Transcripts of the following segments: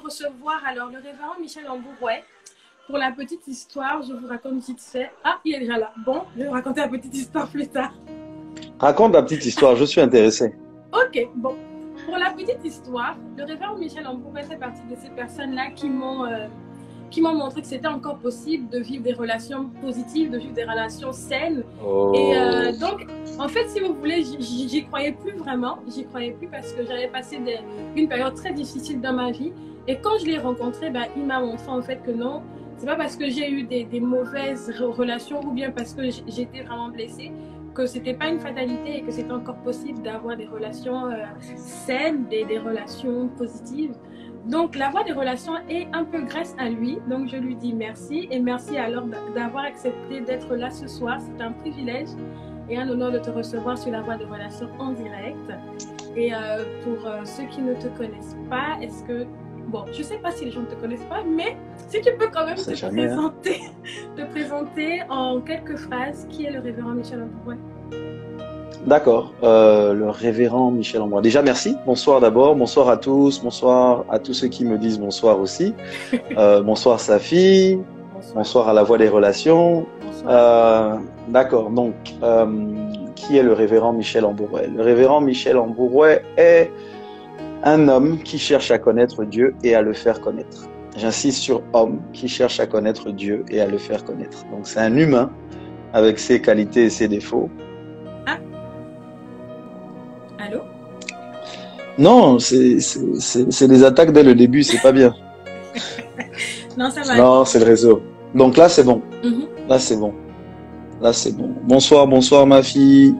recevoir alors le révérend Michel Ambourouet. Pour la petite histoire, je vous raconte vite fait. Ah, il est déjà là. Bon, je vais vous raconter la petite histoire plus tard. Raconte la petite histoire, je suis intéressé. Ok, bon. Pour la petite histoire, le révérend Michel Ambourouet fait partie de ces personnes-là qui m'ont montré que c'était encore possible de vivre des relations positives, de vivre des relations saines. Oh. Et donc, en fait, si vous voulez, j'y croyais plus vraiment. J'y croyais plus parce que j'avais passé une période très difficile dans ma vie. Et quand je l'ai rencontré, ben, il m'a montré en fait que non, c'est pas parce que j'ai eu des mauvaises relations ou bien parce que j'étais vraiment blessée que c'était pas une fatalité et que c'était encore possible d'avoir des relations saines, des relations positives. Donc, la voie des relations est un peu grâce à lui. Donc, je lui dis merci. Et merci alors d'avoir accepté d'être là ce soir. C'est un privilège et un honneur de te recevoir sur la voie des relations en direct. Et pour ceux qui ne te connaissent pas, est-ce que... Bon, je ne sais pas si les gens ne te connaissent pas, mais si tu peux quand même te présenter en quelques phrases qui est le révérend Michel Ambourouet. D'accord, le révérend Michel Ambourouet. Déjà, merci. Bonsoir d'abord. Bonsoir à tous. Bonsoir à tous ceux qui me disent bonsoir aussi. Bonsoir Safi. Bonsoir à la voix des relations. D'accord, donc, qui est le révérend Michel Ambourouet? Le révérend Michel Ambourouet est un homme qui cherche à connaître Dieu et à le faire connaître. J'insiste sur homme qui cherche à connaître Dieu et à le faire connaître. Donc, c'est un humain avec ses qualités et ses défauts. Allô? Non, c'est des attaques dès le début, c'est pas bien. Non, ça va. Non, c'est le réseau. Donc là, c'est bon. Là, c'est bon. Là, c'est bon. Bonsoir, bonsoir ma fille.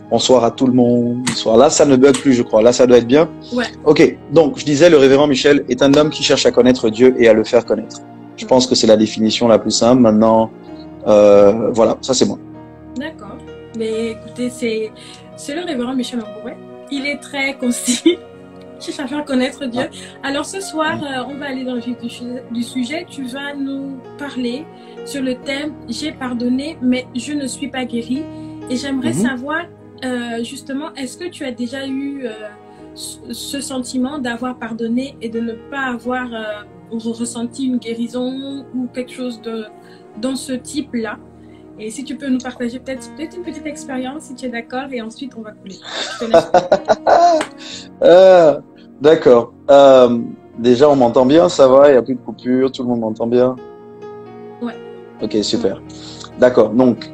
Bonsoir à tout le monde. Bonsoir. Là, ça ne bug plus, je crois. Là, ça doit être bien. Ouais. Ok. Donc, je disais, le révérend Michel est un homme qui cherche à connaître Dieu et à le faire connaître. Je pense que c'est la définition la plus simple. Maintenant, voilà, ça c'est moi. D'accord. Mais écoutez, c'est le révérend Michel Ambourouet. Il est très concis. Cherche à faire connaître Dieu. Alors ce soir, on va aller dans le vif du sujet. Tu vas nous parler sur le thème « J'ai pardonné, mais je ne suis pas guéri ». Et j'aimerais savoir, justement, est-ce que tu as déjà eu ce sentiment d'avoir pardonné et de ne pas avoir ressenti une guérison ou quelque chose dans ce type-là? Et si tu peux nous partager peut-être une petite expérience, si tu es d'accord, et ensuite on va couler. Je te laisse. D'accord. Déjà, on m'entend bien, ça va, il n'y a plus de coupure, tout le monde m'entend bien? Ouais. Ok, super. D'accord, donc,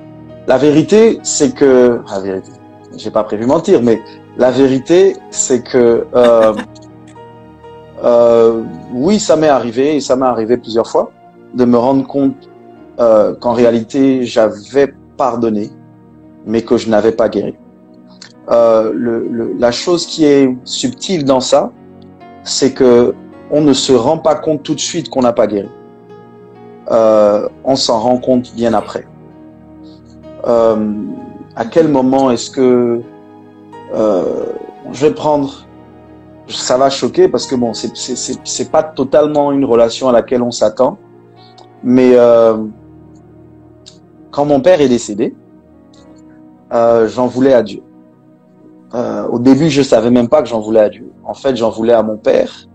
la vérité, c'est que... La vérité, j'ai pas prévu mentir, mais la vérité, c'est que... oui, ça m'est arrivé, et ça m'est arrivé plusieurs fois, de me rendre compte qu'en réalité, j'avais pardonné, mais que je n'avais pas guéri. La chose qui est subtile dans ça, c'est que on ne se rend pas compte tout de suite qu'on n'a pas guéri. On s'en rend compte bien après. À quel moment est-ce que je vais prendre, ça va choquer parce que bon, c'est pas totalement une relation à laquelle on s'attend, mais quand mon père est décédé, j'en voulais à Dieu. Au début, je savais même pas que j'en voulais à Dieu. En fait, j'en voulais à mon père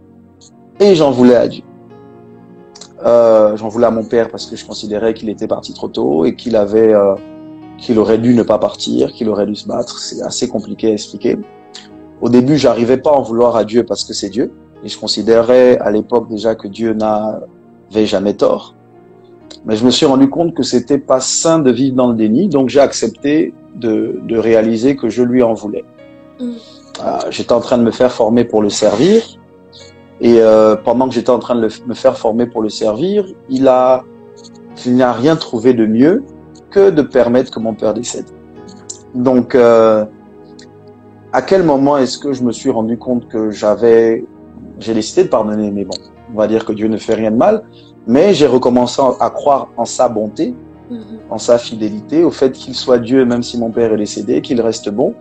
et j'en voulais à Dieu. J'en voulais à mon père parce que je considérais qu'il était parti trop tôt et qu'il aurait dû ne pas partir, qu'il aurait dû se battre. C'est assez compliqué à expliquer. Au début, j'arrivais pas à en vouloir à Dieu parce que c'est Dieu. Et je considérais à l'époque déjà que Dieu n'avait jamais tort. Mais je me suis rendu compte que c'était pas sain de vivre dans le déni. Donc j'ai accepté de réaliser que je lui en voulais. J'étais en train de me faire former pour le servir. Et pendant que j'étais en train de me faire former pour le servir, il n'a rien trouvé de mieux que de permettre que mon père décède. Donc, à quel moment est-ce que je me suis rendu compte que j'ai décidé de pardonner, mais bon, on va dire que Dieu ne fait rien de mal, mais j'ai recommencé à croire en sa bonté, en sa fidélité, au fait qu'il soit Dieu, même si mon père est décédé, qu'il reste bon.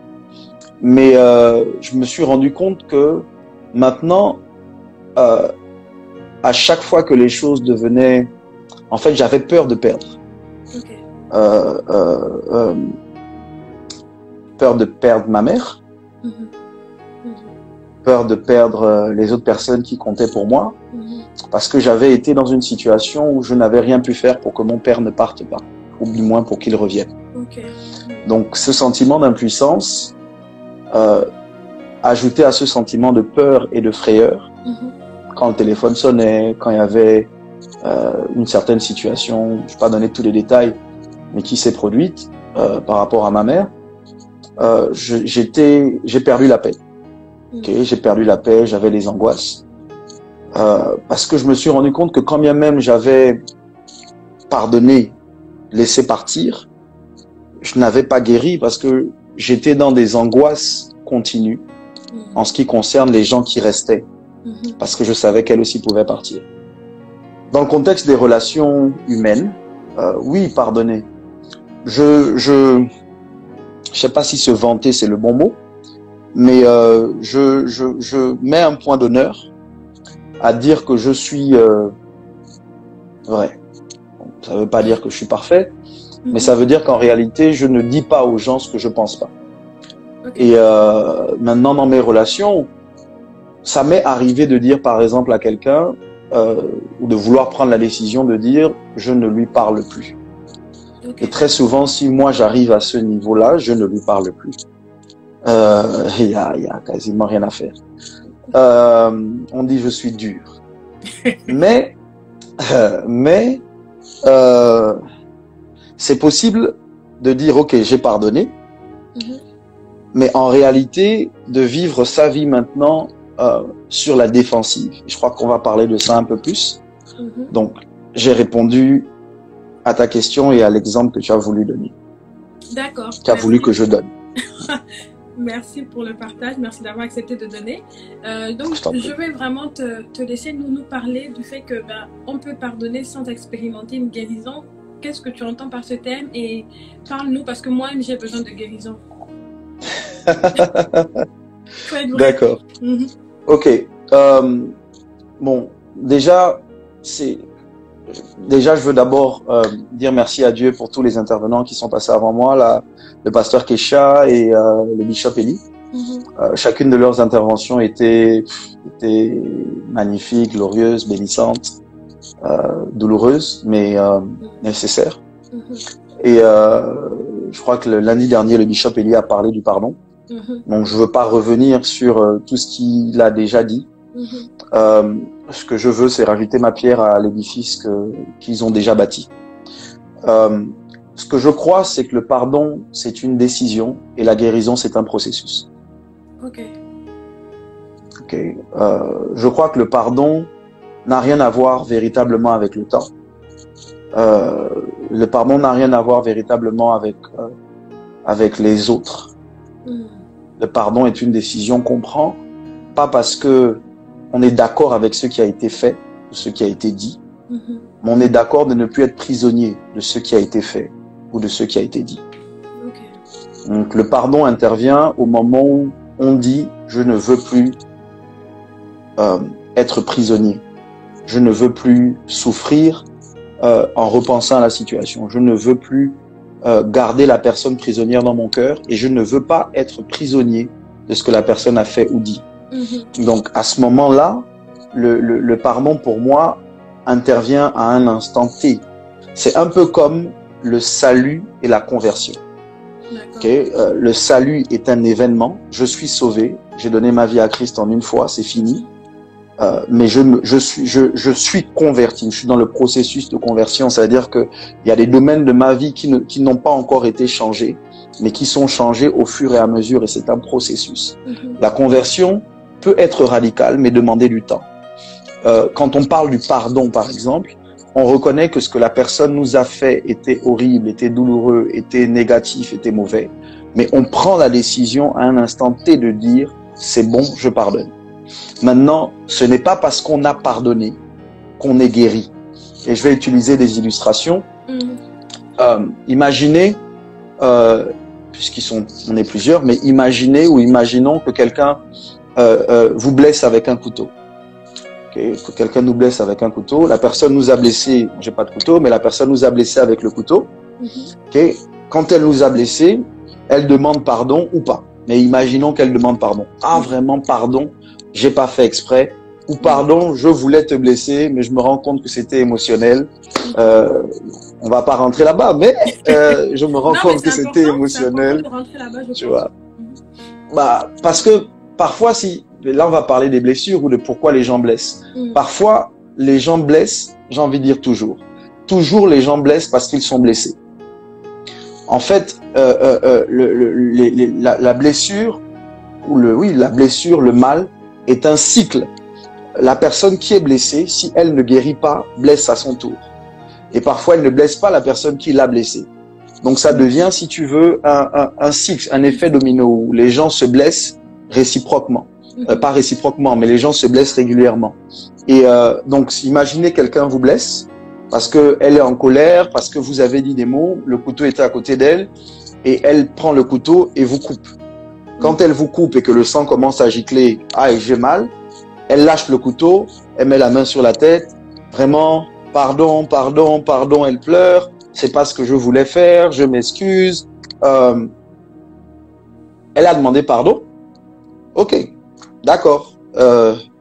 Mais je me suis rendu compte que maintenant, à chaque fois que les choses devenaient... En fait, j'avais peur de perdre. Okay. Peur de perdre ma mère. peur de perdre les autres personnes qui comptaient pour moi, parce que j'avais été dans une situation où je n'avais rien pu faire pour que mon père ne parte pas, ou du moins pour qu'il revienne. Donc ce sentiment d'impuissance, ajouté à ce sentiment de peur et de frayeur, quand le téléphone sonnait, quand il y avait une certaine situation, je ne vais pas donner tous les détails, mais qui s'est produite par rapport à ma mère, j'ai perdu la paix. J'ai perdu la paix, j'avais des angoisses. Parce que je me suis rendu compte que quand bien même j'avais pardonné, laissé partir, je n'avais pas guéri parce que j'étais dans des angoisses continues en ce qui concerne les gens qui restaient. Parce que je savais qu'elles aussi pouvaient partir. Dans le contexte des relations humaines, oui, pardonner. Je sais pas si se vanter c'est le bon mot, mais je mets un point d'honneur à dire que je suis vrai. Ça ne veut pas dire que je suis parfait, mais ça veut dire qu'en réalité, je ne dis pas aux gens ce que je pense pas. Et maintenant, dans mes relations, ça m'est arrivé de dire, par exemple, à quelqu'un, ou de vouloir prendre la décision de dire, je ne lui parle plus. Et très souvent, si moi j'arrive à ce niveau-là, je ne lui parle plus. Il y a quasiment rien à faire. On dit je suis dur. mais c'est possible de dire ok, j'ai pardonné, mais en réalité de vivre sa vie maintenant sur la défensive. Je crois qu'on va parler de ça un peu plus. Donc j'ai répondu à ta question et à l'exemple que tu as voulu donner. D'accord. Tu as voulu que je donne. Merci pour le partage, merci d'avoir accepté de donner. Donc, je vais vraiment te laisser nous parler du fait que on peut pardonner sans expérimenter une guérison. Qu'est-ce que tu entends par ce thème? Et parle-nous, parce que moi, j'ai besoin de guérison. D'accord. Ok. Bon, déjà, je veux d'abord dire merci à Dieu pour tous les intervenants qui sont passés avant moi, le pasteur Kesha et le bishop Eli. Chacune de leurs interventions était magnifique, glorieuse, bénissante, douloureuse, mais nécessaire. Et je crois que le lundi dernier, le bishop Eli a parlé du pardon. Donc je veux pas revenir sur tout ce qu'il a déjà dit. Ce que je veux, c'est rajouter ma pierre à l'édifice qu'ils ont déjà bâti. Ce que je crois, c'est que le pardon, c'est une décision et la guérison, c'est un processus. Ok. Je crois que le pardon n'a rien à voir véritablement avec le temps. Le pardon n'a rien à voir véritablement avec les autres. Le pardon est une décision qu'on prend, pas parce que on est d'accord avec ce qui a été fait, ou ce qui a été dit, mais on est d'accord de ne plus être prisonnier de ce qui a été fait ou de ce qui a été dit. Donc le pardon intervient au moment où on dit « je ne veux plus être prisonnier, je ne veux plus souffrir en repensant à la situation, je ne veux plus garder la personne prisonnière dans mon cœur et je ne veux pas être prisonnier de ce que la personne a fait ou dit. » Donc à ce moment-là, le pardon pour moi intervient à un instant T. C'est un peu comme le salut et la conversion. Le salut est un événement, je suis sauvé, j'ai donné ma vie à Christ en une fois, c'est fini. Mais je suis converti, je suis dans le processus de conversion, c'est-à-dire que il y a des domaines de ma vie qui n'ont pas encore été changés, mais qui sont changés au fur et à mesure, et c'est un processus. La conversion peut être radicale, mais demander du temps. Quand on parle du pardon, par exemple, on reconnaît que ce que la personne nous a fait était horrible, était douloureux, était négatif, était mauvais, mais on prend la décision à un instant T de dire « c'est bon, je pardonne ». Maintenant, ce n'est pas parce qu'on a pardonné qu'on est guéri. Et je vais utiliser des illustrations. Imaginez, on est plusieurs, mais imaginez ou imaginons que quelqu'un vous blesse avec un couteau. Que quelqu'un nous blesse avec un couteau. La personne nous a blessés, j'ai pas de couteau, mais la personne nous a blessés avec le couteau. Quand elle nous a blessés, elle demande pardon ou pas. Mais imaginons qu'elle demande pardon. Ah, vraiment pardon? j'ai pas fait exprès, ou pardon, je voulais te blesser, mais je me rends compte que c'était émotionnel. On va pas rentrer là-bas, mais je me rends compte que c'était émotionnel. De rentrer là-bas, je tu pense. vois. Bah, parce que parfois, là on va parler des blessures ou de pourquoi les gens blessent. Parfois, les gens blessent, j'ai envie de dire toujours. Toujours les gens blessent parce qu'ils sont blessés. En fait, la blessure, la blessure, le mal, est un cycle. La personne qui est blessée, si elle ne guérit pas, blesse à son tour. Et parfois, elle ne blesse pas la personne qui l'a blessée. Donc, ça devient, si tu veux, un cycle, un effet domino où les gens se blessent réciproquement. Pas réciproquement, mais les gens se blessent régulièrement. Et donc, imaginez quelqu'un vous blesse parce qu'elle est en colère, parce que vous avez dit des mots, le couteau était à côté d'elle, et elle prend le couteau et vous coupe. Quand elle vous coupe et que le sang commence à gicler, « Ah, j'ai mal », elle lâche le couteau, elle met la main sur la tête, vraiment, pardon, pardon, pardon, elle pleure, c'est pas ce que je voulais faire, je m'excuse. Elle a demandé pardon. Ok, d'accord,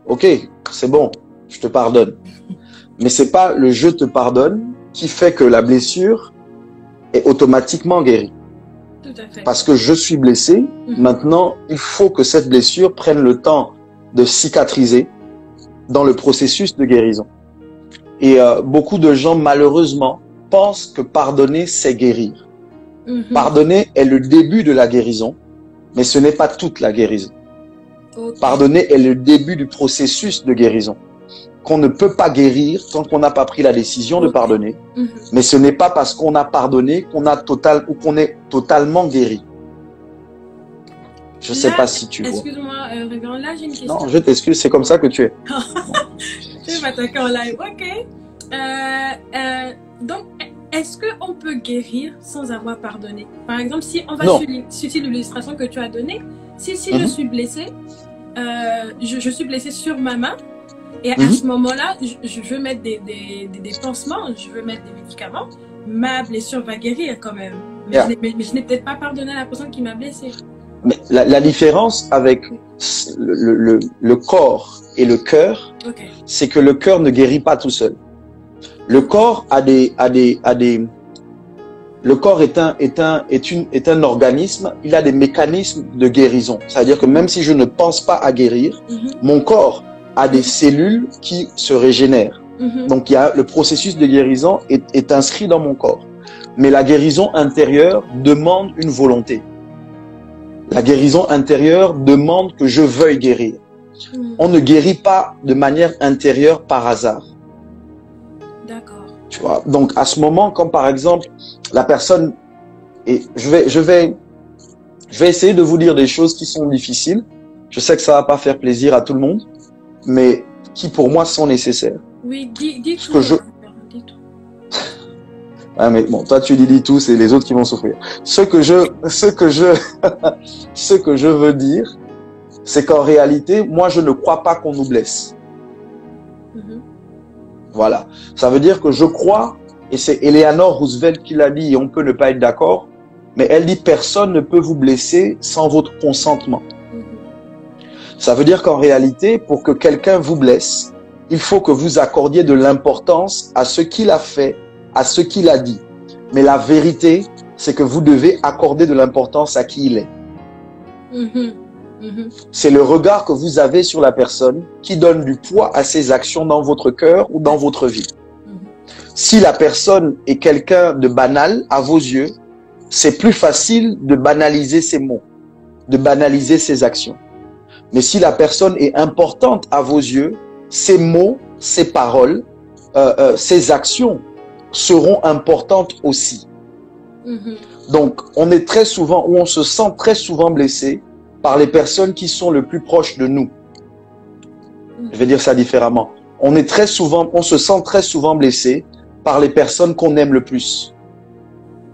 ok, c'est bon, je te pardonne. Mais c'est pas le je te pardonne qui fait que la blessure est automatiquement guérie. Tout à fait. Parce que je suis blessé, maintenant, il faut que cette blessure prenne le temps de cicatriser dans le processus de guérison. Et beaucoup de gens, malheureusement, pensent que pardonner, c'est guérir. Pardonner est le début de la guérison, mais ce n'est pas toute la guérison. Okay. Pardonner est le début du processus de guérison, qu'on ne peut pas guérir tant qu'on n'a pas pris la décision de pardonner. Mais ce n'est pas parce qu'on a pardonné qu'on est totalement guéri. Je ne sais pas si tu vois. Excuse-moi, Révérend, là j'ai une question. Non, je t'excuse, c'est comme ça que tu es. Je vais m'attaquer en live, ok. Donc, est-ce qu'on peut guérir sans avoir pardonné? Par exemple, si on va suivre l'illustration que tu as donnée, si je suis blessée, je suis blessée sur ma main, et à ce moment-là, je veux mettre des pansements, je veux mettre des médicaments, ma blessure va guérir quand même. Mais je n'ai peut-être pas pardonné à la personne qui m'a blessée. Mais la différence avec le corps et le cœur, c'est que le cœur ne guérit pas tout seul. Le corps le corps est un organisme, il a des mécanismes de guérison. C'est-à-dire que même si je ne pense pas à guérir, mon corps a des cellules qui se régénèrent. Donc le processus de guérison est inscrit dans mon corps. Mais la guérison intérieure demande une volonté. La guérison intérieure demande que je veuille guérir. On ne guérit pas de manière intérieure par hasard. D'accord. Tu vois? Donc, à ce moment, comme par exemple, la personne, et je vais essayer de vous dire des choses qui sont difficiles. Je sais que ça va pas faire plaisir à tout le monde, mais qui pour moi sont nécessaires. Oui, dis tout. Dis tout. Ah, mais bon, toi tu dis tout, c'est les autres qui vont souffrir. Ce que je veux dire, c'est qu'en réalité, moi je ne crois pas qu'on nous blesse. Voilà. Ça veut dire que je crois, et c'est Eleanor Roosevelt qui l'a dit, et on peut ne pas être d'accord, mais elle dit personne ne peut vous blesser sans votre consentement. Ça veut dire qu'en réalité, pour que quelqu'un vous blesse, il faut que vous accordiez de l'importance à ce qu'il a fait, à ce qu'il a dit. Mais la vérité, c'est que vous devez accorder de l'importance à qui il est. C'est le regard que vous avez sur la personne qui donne du poids à ses actions dans votre cœur ou dans votre vie. Si la personne est quelqu'un de banal à vos yeux, c'est plus facile de banaliser ses mots, de banaliser ses actions. Mais si la personne est importante à vos yeux, ses mots, ses paroles, ses actions seront importantes aussi. Donc, on est très souvent, ou on se sent très souvent blessé par les personnes qui sont le plus proches de nous. Je vais dire ça différemment. On se sent très souvent blessé par les personnes qu'on aime le plus.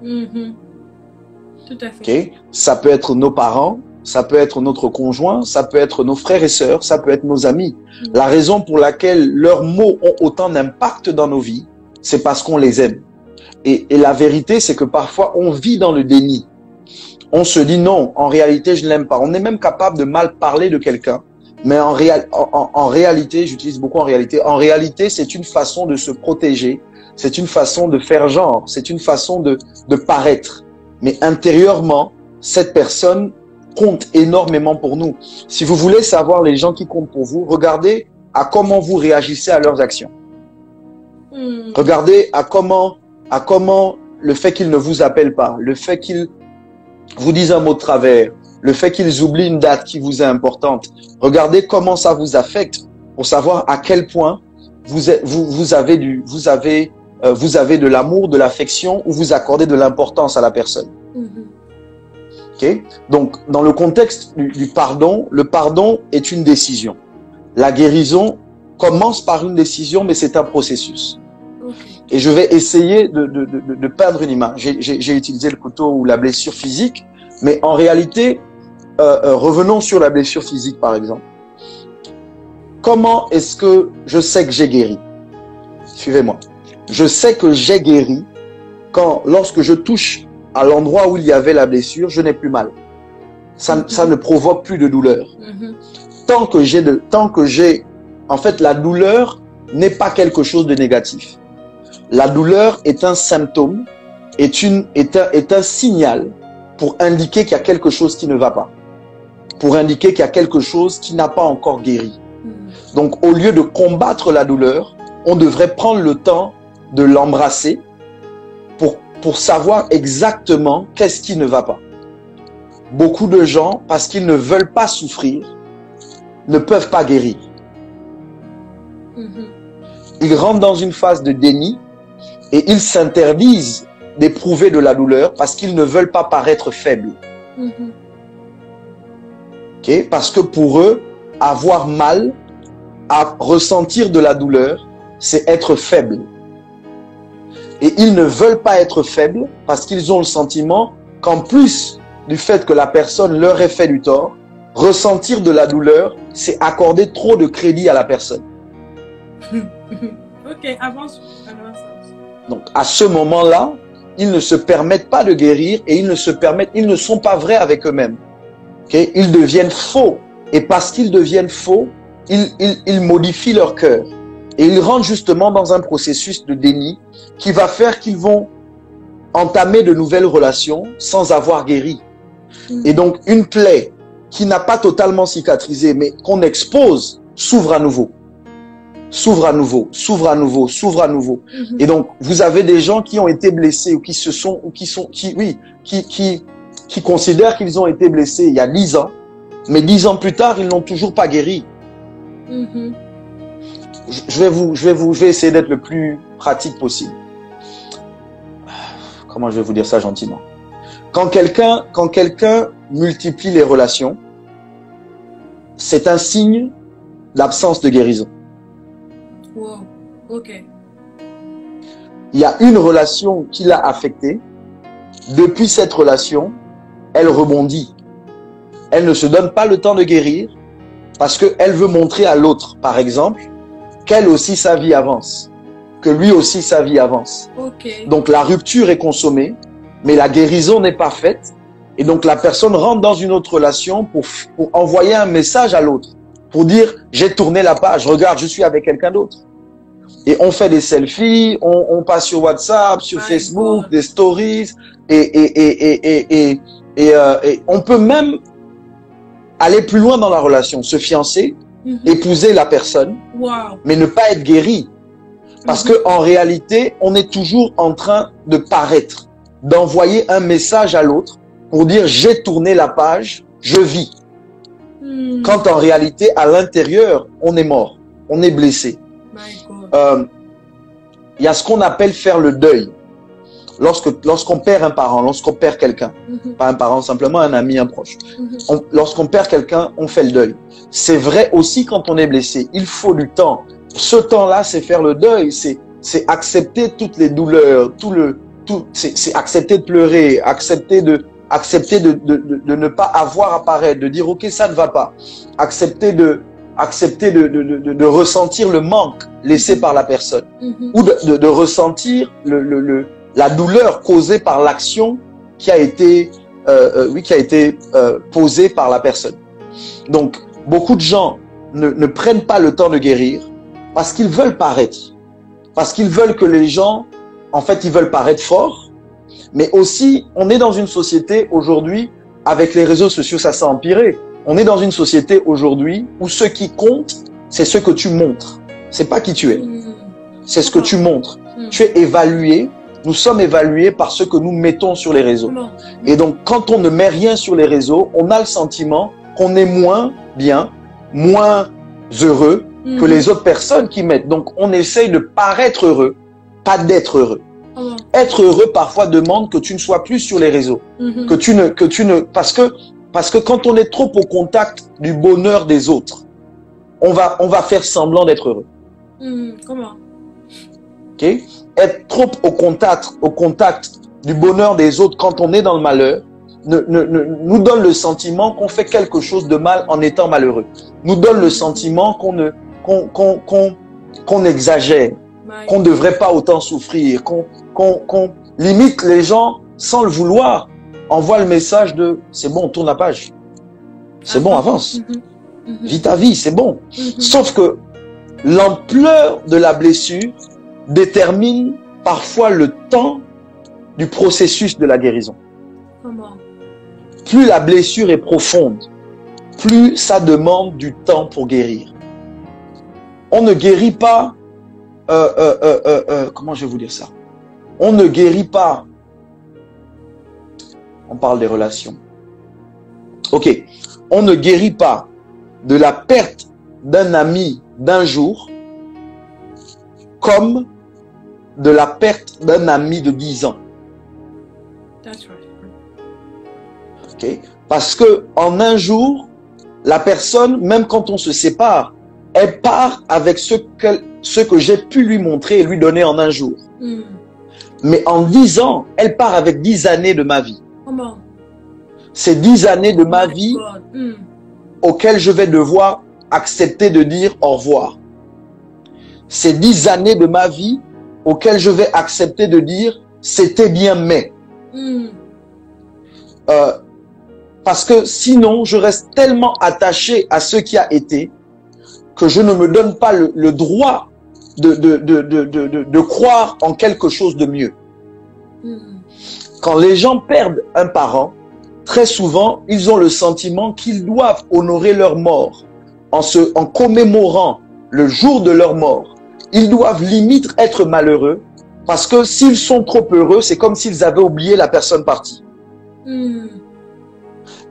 Tout à fait. Okay? Ça peut être nos parents, ça peut être notre conjoint, ça peut être nos frères et sœurs, ça peut être nos amis. La raison pour laquelle leurs mots ont autant d'impact dans nos vies, c'est parce qu'on les aime. Et la vérité, c'est que parfois, on vit dans le déni. On se dit non, en réalité, je ne l'aime pas. On est même capable de mal parler de quelqu'un Mais en réalité, j'utilise beaucoup en réalité, c'est une façon de se protéger, c'est une façon de faire genre, c'est une façon de paraître. Mais intérieurement, cette personne compte énormément pour nous. Si vous voulez savoir les gens qui comptent pour vous, regardez à comment vous réagissez à leurs actions. Regardez à comment le fait qu'ils ne vous appellent pas, le fait qu'ils vous disent un mot de travers, le fait qu'ils oublient une date qui vous est importante. Regardez comment ça vous affecte pour savoir à quel point vous avez de l'amour, de l'affection ou vous accordez de l'importance à la personne. Okay? Donc, dans le contexte du pardon, le pardon est une décision. La guérison commence par une décision, mais c'est un processus. Et je vais essayer de peindre une image. J'ai utilisé le couteau ou la blessure physique, mais en réalité, revenons sur la blessure physique, par exemple. Comment est-ce que je sais que j'ai guéri? Suivez-moi. Je sais que j'ai guéri lorsque je touche à l'endroit où il y avait la blessure, je n'ai plus mal. Ça ne provoque plus de douleur. Tant que j'ai, en fait, la douleur n'est pas quelque chose de négatif. La douleur est un symptôme, est un signal pour indiquer qu'il y a quelque chose qui ne va pas. Pour indiquer qu'il y a quelque chose qui n'a pas encore guéri. Donc, au lieu de combattre la douleur, on devrait prendre le temps de l'embrasser pour savoir exactement qu'est-ce qui ne va pas. Beaucoup de gens, parce qu'ils ne veulent pas souffrir, ne peuvent pas guérir. Ils rentrent dans une phase de déni et ils s'interdisent d'éprouver de la douleur parce qu'ils ne veulent pas paraître faibles. Okay? Parce que pour eux, avoir mal, à ressentir de la douleur, c'est être faible. Et ils ne veulent pas être faibles parce qu'ils ont le sentiment qu'en plus du fait que la personne leur ait fait du tort, ressentir de la douleur, c'est accorder trop de crédit à la personne. Ok, avance. Donc, à ce moment-là, ils ne se permettent pas de guérir et ils ne sont pas vrais avec eux-mêmes. Okay? Ils deviennent faux. Et parce qu'ils deviennent faux, ils modifient leur cœur. Et ils rentrent justement dans un processus de déni qui va faire qu'ils vont entamer de nouvelles relations sans avoir guéri. Et donc, une plaie qui n'a pas totalement cicatrisé, mais qu'on expose, s'ouvre à nouveau. S'ouvre à nouveau, s'ouvre à nouveau, s'ouvre à nouveau. Et donc, vous avez des gens qui ont été blessés ou qui considèrent qu'ils ont été blessés il y a 10 ans, mais 10 ans plus tard, ils n'ont toujours pas guéri. Je vais essayer d'être le plus pratique possible. Comment je vais vous dire ça gentiment? Quand quelqu'un multiplie les relations, c'est un signe d'absence de guérison. Wow, ok. Il y a une relation qui l'a affecté. Depuis cette relation, elle rebondit. Elle ne se donne pas le temps de guérir parce qu'elle veut montrer à l'autre, par exemple, qu'elle aussi sa vie avance, que lui aussi sa vie avance. Okay. Donc la rupture est consommée, mais la guérison n'est pas faite. Et donc la personne rentre dans une autre relation pour envoyer un message à l'autre, pour dire j'ai tourné la page, regarde, je suis avec quelqu'un d'autre. Et on fait des selfies, on passe sur WhatsApp, sur Facebook, des stories, et on peut même aller plus loin dans la relation, se fiancer, épouser la personne, mais ne pas être guéri. Parce que en réalité, on est toujours en train de paraître, d'envoyer un message à l'autre pour dire j'ai tourné la page, je vis. Quand en réalité, à l'intérieur, on est mort, on est blessé. Il y a ce qu'on appelle faire le deuil. Lorsqu'on perd un parent, lorsqu'on perd quelqu'un, pas un parent, simplement un ami, un proche. Lorsqu'on perd quelqu'un, on fait le deuil. C'est vrai aussi quand on est blessé. Il faut du temps. Ce temps-là, c'est faire le deuil, c'est accepter toutes les douleurs, c'est accepter de pleurer, accepter de ne pas avoir à paraître, de dire ok, ça ne va pas, accepter de ressentir le manque laissé par la personne, ou de ressentir la douleur causée par l'action qui a été posée par la personne. Donc beaucoup de gens ne prennent pas le temps de guérir parce qu'ils veulent paraître. Parce qu'ils veulent que les gens, en fait, ils veulent paraître forts. Mais aussi, on est dans une société aujourd'hui, avec les réseaux sociaux, ça s'est empiré. On est dans une société aujourd'hui où ce qui compte, c'est ce que tu montres. C'est pas qui tu es. C'est ce que tu montres. Tu es évalué. Nous sommes évalués par ce que nous mettons sur les réseaux. Et donc, quand on ne met rien sur les réseaux, on a le sentiment qu'on est moins bien, moins heureux que les autres personnes qui mettent. Donc, on essaye de paraître heureux, pas d'être heureux. Être heureux, parfois, demande que tu ne sois plus sur les réseaux. Parce que quand on est trop au contact du bonheur des autres, on va faire semblant d'être heureux. Comment? Ok? Être trop au contact du bonheur des autres quand on est dans le malheur, nous donne le sentiment qu'on fait quelque chose de mal en étant malheureux. Nous donne le sentiment qu'on exagère, qu'on ne devrait pas autant souffrir, qu'on limite les gens sans le vouloir. Envoie le message de « c'est bon, tourne la page. C'est bon, avance. Vis ta vie, c'est bon. » Sauf que l'ampleur de la blessure détermine parfois le temps du processus de la guérison. Comment? Plus la blessure est profonde, plus ça demande du temps pour guérir. On ne guérit pas, comment je vais vous dire ça? On ne guérit pas. On parle des relations. Ok. On ne guérit pas de la perte d'un ami d'un jour comme de la perte d'un ami de 10 ans. That's right. Okay? Parce que en un jour, la personne, même quand on se sépare, elle part avec ce que j'ai pu lui montrer et lui donner en un jour. Mais en 10 ans, elle part avec 10 années de ma vie. Comment? C'est 10 années de ma vie auxquelles je vais devoir accepter de dire au revoir. C'est 10 années de ma vie auxquelles je vais accepter de dire c'était bien mais. Parce que sinon, je reste tellement attaché à ce qui a été que je ne me donne pas le droit de croire en quelque chose de mieux. Quand les gens perdent un parent, très souvent, ils ont le sentiment qu'ils doivent honorer leur mort en commémorant le jour de leur mort. Ils doivent limite être malheureux parce que s'ils sont trop heureux, c'est comme s'ils avaient oublié la personne partie.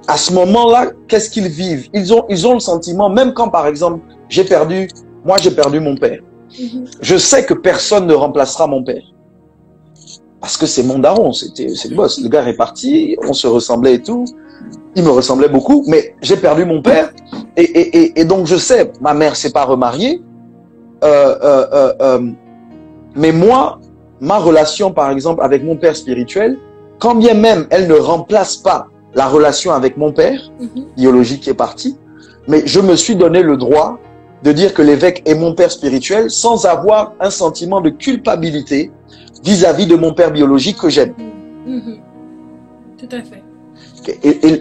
À ce moment-là, qu'est-ce qu'ils vivent? Ils ont le sentiment, même quand par exemple, j'ai perdu mon père. Je sais que personne ne remplacera mon père. Parce que c'est mon daron, c'est le boss. Le gars est parti, on se ressemblait et tout. Il me ressemblait beaucoup, mais j'ai perdu mon père. Et donc je sais, ma mère s'est pas remariée. Mais moi, ma relation par exemple avec mon père spirituel, quand bien même elle ne remplace pas la relation avec mon père biologique qui est parti, mais je me suis donné le droit de dire que l'évêque est mon père spirituel sans avoir un sentiment de culpabilité vis-à-vis de mon père biologique que j'aime. Tout à fait.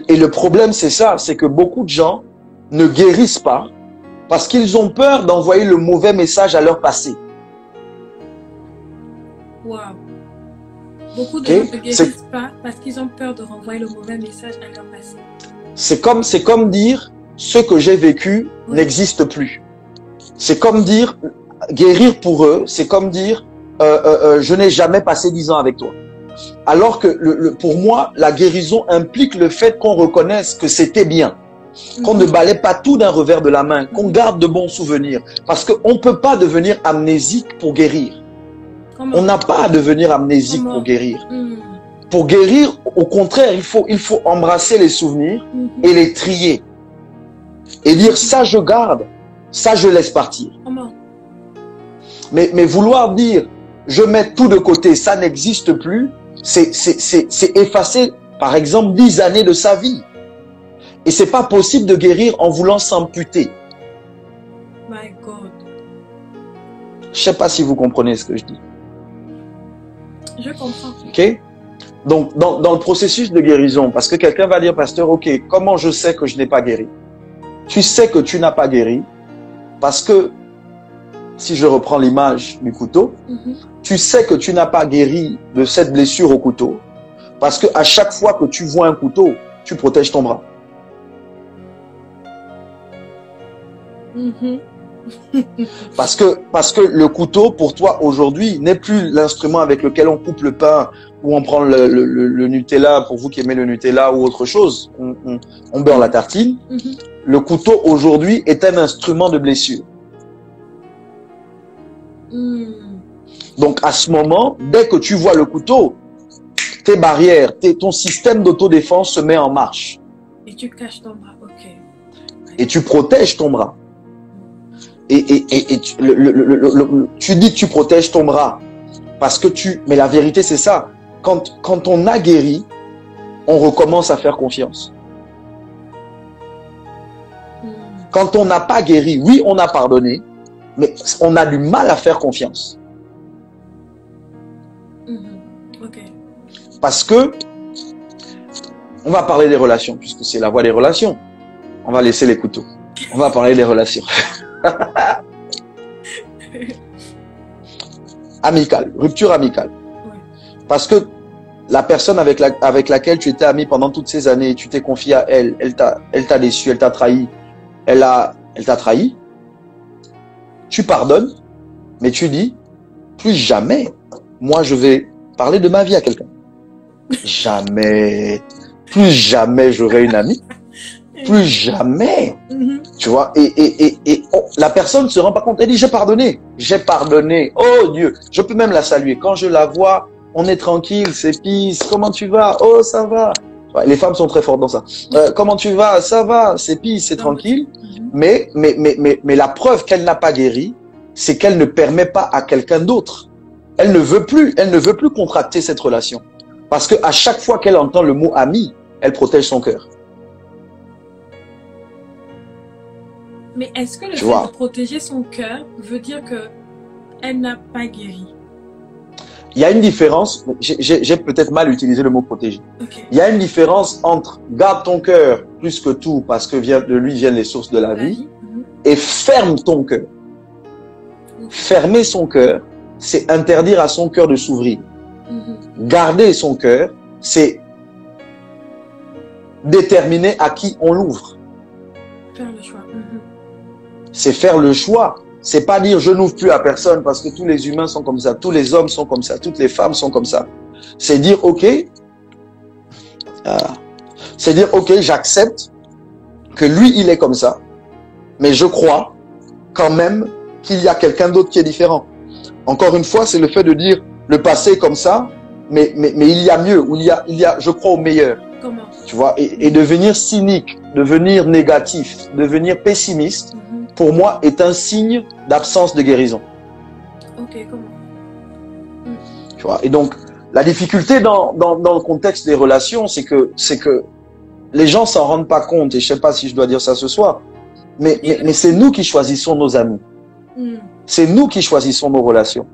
Et le problème, c'est ça, c'est que beaucoup de gens ne guérissent pas parce qu'ils ont peur d'envoyer le mauvais message à leur passé. Wow. Beaucoup de gens ne guérissent pas parce qu'ils ont peur de renvoyer le mauvais message à leur passé. C'est comme dire, ce que j'ai vécu n'existe plus. C'est comme dire, guérir pour eux, c'est comme dire, je n'ai jamais passé 10 ans avec toi. Alors que pour moi, la guérison implique le fait qu'on reconnaisse que c'était bien. Qu'on ne balaie pas tout d'un revers de la main, qu'on garde de bons souvenirs. Parce qu'on ne peut pas devenir amnésique pour guérir. On n'a pas à devenir amnésique pour guérir. Pour guérir, au contraire, il faut embrasser les souvenirs et les trier. Et dire, ça je garde, ça je laisse partir. Mais vouloir dire, je mets tout de côté, ça n'existe plus, c'est effacer, par exemple, 10 années de sa vie. Et c'est pas possible de guérir en voulant s'amputer. My God. Je sais pas si vous comprenez ce que je dis. Je comprends. Ok? Donc, dans le processus de guérison, parce que quelqu'un va dire, pasteur, ok, comment je sais que je n'ai pas guéri? Tu sais que tu n'as pas guéri Parce que, si je reprends l'image du couteau, tu sais que tu n'as pas guéri de cette blessure au couteau. Parce que à chaque fois que tu vois un couteau, tu protèges ton bras. Parce que le couteau, pour toi, aujourd'hui, n'est plus l'instrument avec lequel on coupe le pain ou on prend le Nutella, pour vous qui aimez le Nutella ou autre chose, on beurre la tartine. Le couteau, aujourd'hui, est un instrument de blessure. Donc, à ce moment, dès que tu vois le couteau, tes barrières, ton système d'autodéfense se met en marche. Et tu caches ton bras, ok. Et tu protèges ton bras. Et tu dis que tu protèges ton bras parce que mais la vérité c'est ça. Quand on a guéri, on recommence à faire confiance. Quand on n'a pas guéri, oui, on a pardonné, mais on a du mal à faire confiance. Okay. Parce que on va parler des relations, puisque c'est la voie des relations. On va laisser les couteaux. On va parler des relations. Amicale, rupture amicale. Ouais. Parce que la personne avec laquelle tu étais ami pendant toutes ces années, tu t'es confié à elle, elle t'a déçu, elle t'a trahi, elle t'a trahi. Tu pardonnes, mais tu dis, plus jamais, moi je vais parler de ma vie à quelqu'un. Jamais, plus jamais j'aurai une amie. Plus jamais, tu vois, et la personne ne se rend pas compte, elle dit j'ai pardonné, oh Dieu, je peux même la saluer, quand je la vois, on est tranquille, c'est peace, comment tu vas, oh ça va, les femmes sont très fortes dans ça, comment tu vas, ça va, c'est peace, c'est tranquille, mais la preuve qu'elle n'a pas guéri, c'est qu'elle ne permet pas à quelqu'un d'autre, elle ne veut plus contracter cette relation, parce que à chaque fois qu'elle entend le mot ami, elle protège son cœur. Mais est-ce que le fait de protéger son cœur veut dire qu'elle n'a pas guéri? Il y a une différence, j'ai peut-être mal utilisé le mot protéger. Okay. Il y a une différence entre garde ton cœur plus que tout parce que de lui viennent les sources de la vie et ferme ton cœur. Fermer son cœur, c'est interdire à son cœur de s'ouvrir. Garder son cœur, c'est déterminer à qui on l'ouvre. Faire le choix. C'est faire le choix. C'est pas dire je n'ouvre plus à personne parce que tous les humains sont comme ça, tous les hommes sont comme ça, toutes les femmes sont comme ça. C'est dire ok, j'accepte que lui il est comme ça, mais je crois quand même qu'il y a quelqu'un d'autre qui est différent. Encore une fois, c'est le fait de dire le passé est comme ça, mais il y a mieux, ou il y a je crois au meilleur. Comment? Tu vois, et devenir cynique, devenir négatif, devenir pessimiste, pour moi, est un signe d'absence de guérison. Ok, comment? Tu vois, et donc, la difficulté dans le contexte des relations, c'est que les gens s'en rendent pas compte, et je sais pas si je dois dire ça ce soir, mais c'est nous qui choisissons nos amis. C'est nous qui choisissons nos relations.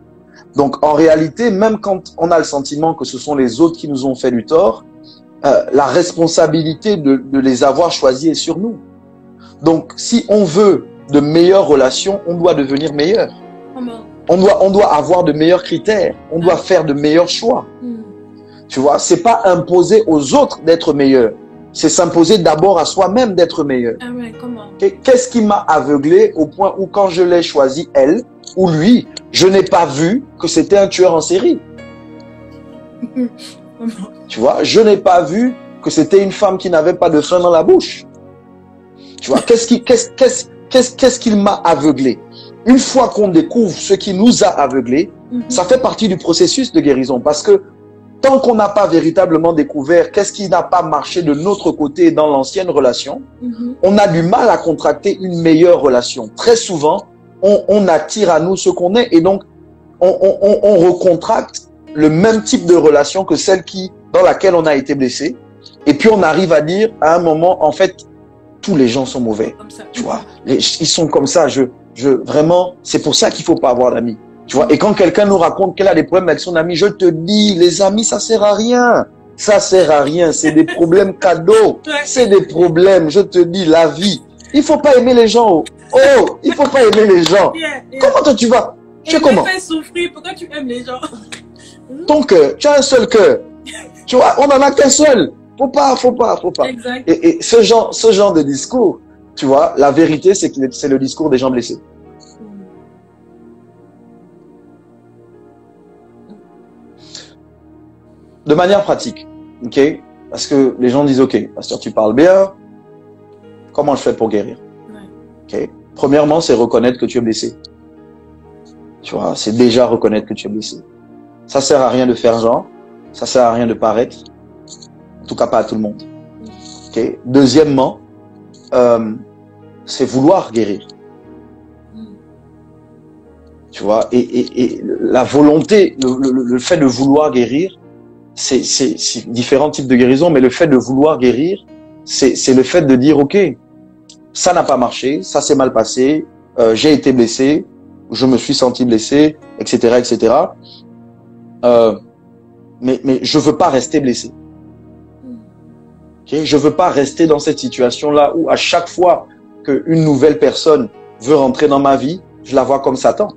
Donc, en réalité, même quand on a le sentiment que ce sont les autres qui nous ont fait du tort, la responsabilité de les avoir choisis est sur nous. Donc, si on veut de meilleures relations, on doit devenir meilleur. On doit avoir de meilleurs critères. On doit faire de meilleurs choix. Tu vois, c'est pas imposer aux autres d'être meilleurs. C'est s'imposer d'abord à soi-même d'être meilleur. Ah ouais, comment? Qu'est-ce qui m'a aveuglé au point où quand je l'ai choisi, elle ou lui, je n'ai pas vu que c'était un tueur en série. Tu vois, je n'ai pas vu que c'était une femme qui n'avait pas de frein dans la bouche. Tu vois, qu'est-ce qu'il m'a aveuglé? Une fois qu'on découvre ce qui nous a aveuglés, ça fait partie du processus de guérison. Parce que tant qu'on n'a pas véritablement découvert qu'est-ce qui n'a pas marché de notre côté dans l'ancienne relation, on a du mal à contracter une meilleure relation. Très souvent, on attire à nous ce qu'on est et donc on recontracte le même type de relation que celle dans laquelle on a été blessé. Et puis on arrive à dire à un moment, en fait, tous les gens sont mauvais. Tu vois, ils sont comme ça. Vraiment, c'est pour ça qu'il faut pas avoir d'amis. Tu vois, et quand quelqu'un nous raconte qu'elle a des problèmes avec son ami, je te dis, les amis, ça sert à rien. Ça sert à rien. C'est des problèmes cadeaux. C'est des problèmes, je te dis, la vie. Il faut pas aimer les gens. Oh, il faut pas aimer les gens. Comment toi tu vas? Tu es comment? Fais souffrir, pourquoi tu aimes les gens? Ton cœur, tu as un seul cœur. Tu vois, on en a qu'un seul. Faut pas. Exact. Et ce genre de discours, tu vois, la vérité, c'est que c'est le discours des gens blessés. De manière pratique, ok? Parce que les gens disent, ok, pasteur, tu parles bien. Comment je fais pour guérir? Ok. Premièrement, c'est reconnaître que tu es blessé. Tu vois, c'est déjà reconnaître que tu es blessé. Ça sert à rien de faire genre. Ça sert à rien de paraître. En tout cas, pas à tout le monde. Okay. Deuxièmement, c'est vouloir guérir. Tu vois, et la volonté, le fait de vouloir guérir, c'est différents types de guérison, mais le fait de vouloir guérir, c'est le fait de dire, ok, ça n'a pas marché, ça s'est mal passé, j'ai été blessé, je me suis senti blessé, etc., etc. Mais je veux pas rester blessé. Okay? Je veux pas rester dans cette situation-là où à chaque fois qu'une nouvelle personne veut rentrer dans ma vie, je la vois comme Satan.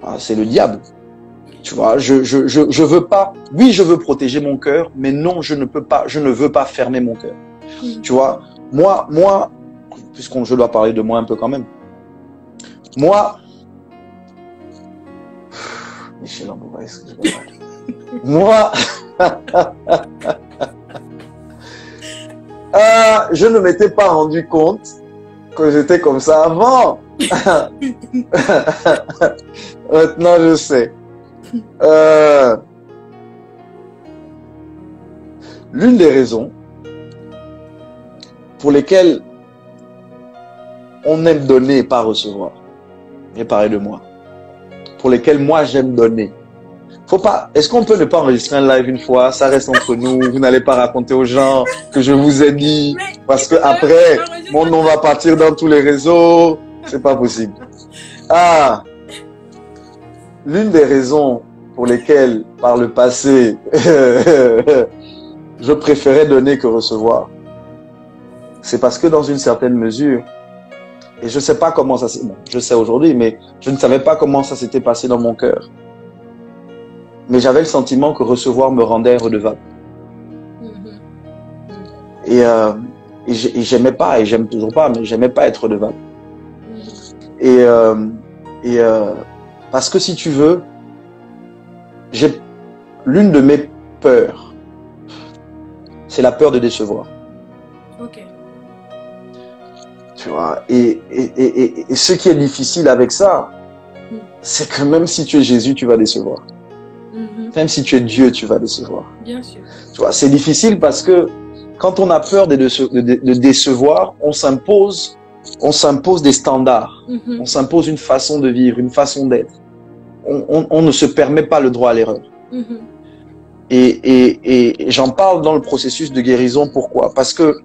Ah, c'est le diable. Tu vois, je veux pas. Oui, je veux protéger mon cœur, mais non, je ne veux pas fermer mon cœur. Tu vois, moi, puisqu'on je dois parler de moi un peu quand même. Moi, Michel Ambouba, est-ce que je vais parler? Moi, je ne m'étais pas rendu compte que j'étais comme ça avant. Maintenant, je sais. L'une des raisons pour lesquelles on aime donner et pas recevoir, et parler de moi, pour lesquelles moi j'aime donner. Faut pas. Est-ce qu'on peut ne pas enregistrer un live une fois? Ça reste entre nous. Vous n'allez pas raconter aux gens que je vous ai dit, parce que après, mon nom va partir dans tous les réseaux. C'est pas possible. Ah, l'une des raisons pour lesquelles, par le passé, je préférais donner que recevoir, c'est parce que dans une certaine mesure, et je sais pas comment ça s'est, bon, je sais aujourd'hui, mais je ne savais pas comment ça s'était passé dans mon cœur. Mais j'avais le sentiment que recevoir me rendait redevable. Et j'aimais pas, et j'aime toujours pas, mais j'aimais pas être redevable. Et parce que si tu veux, l'une de mes peurs, c'est la peur de décevoir. Ok. Tu vois, et ce qui est difficile avec ça, c'est que même si tu es Jésus, tu vas décevoir. Même si tu es Dieu, tu vas décevoir. Bien sûr. Tu vois, c'est difficile parce que quand on a peur de décevoir, on s'impose des standards. On s'impose une façon de vivre, une façon d'être. On ne se permet pas le droit à l'erreur. Et j'en parle dans le processus de guérison. Pourquoi? Parce que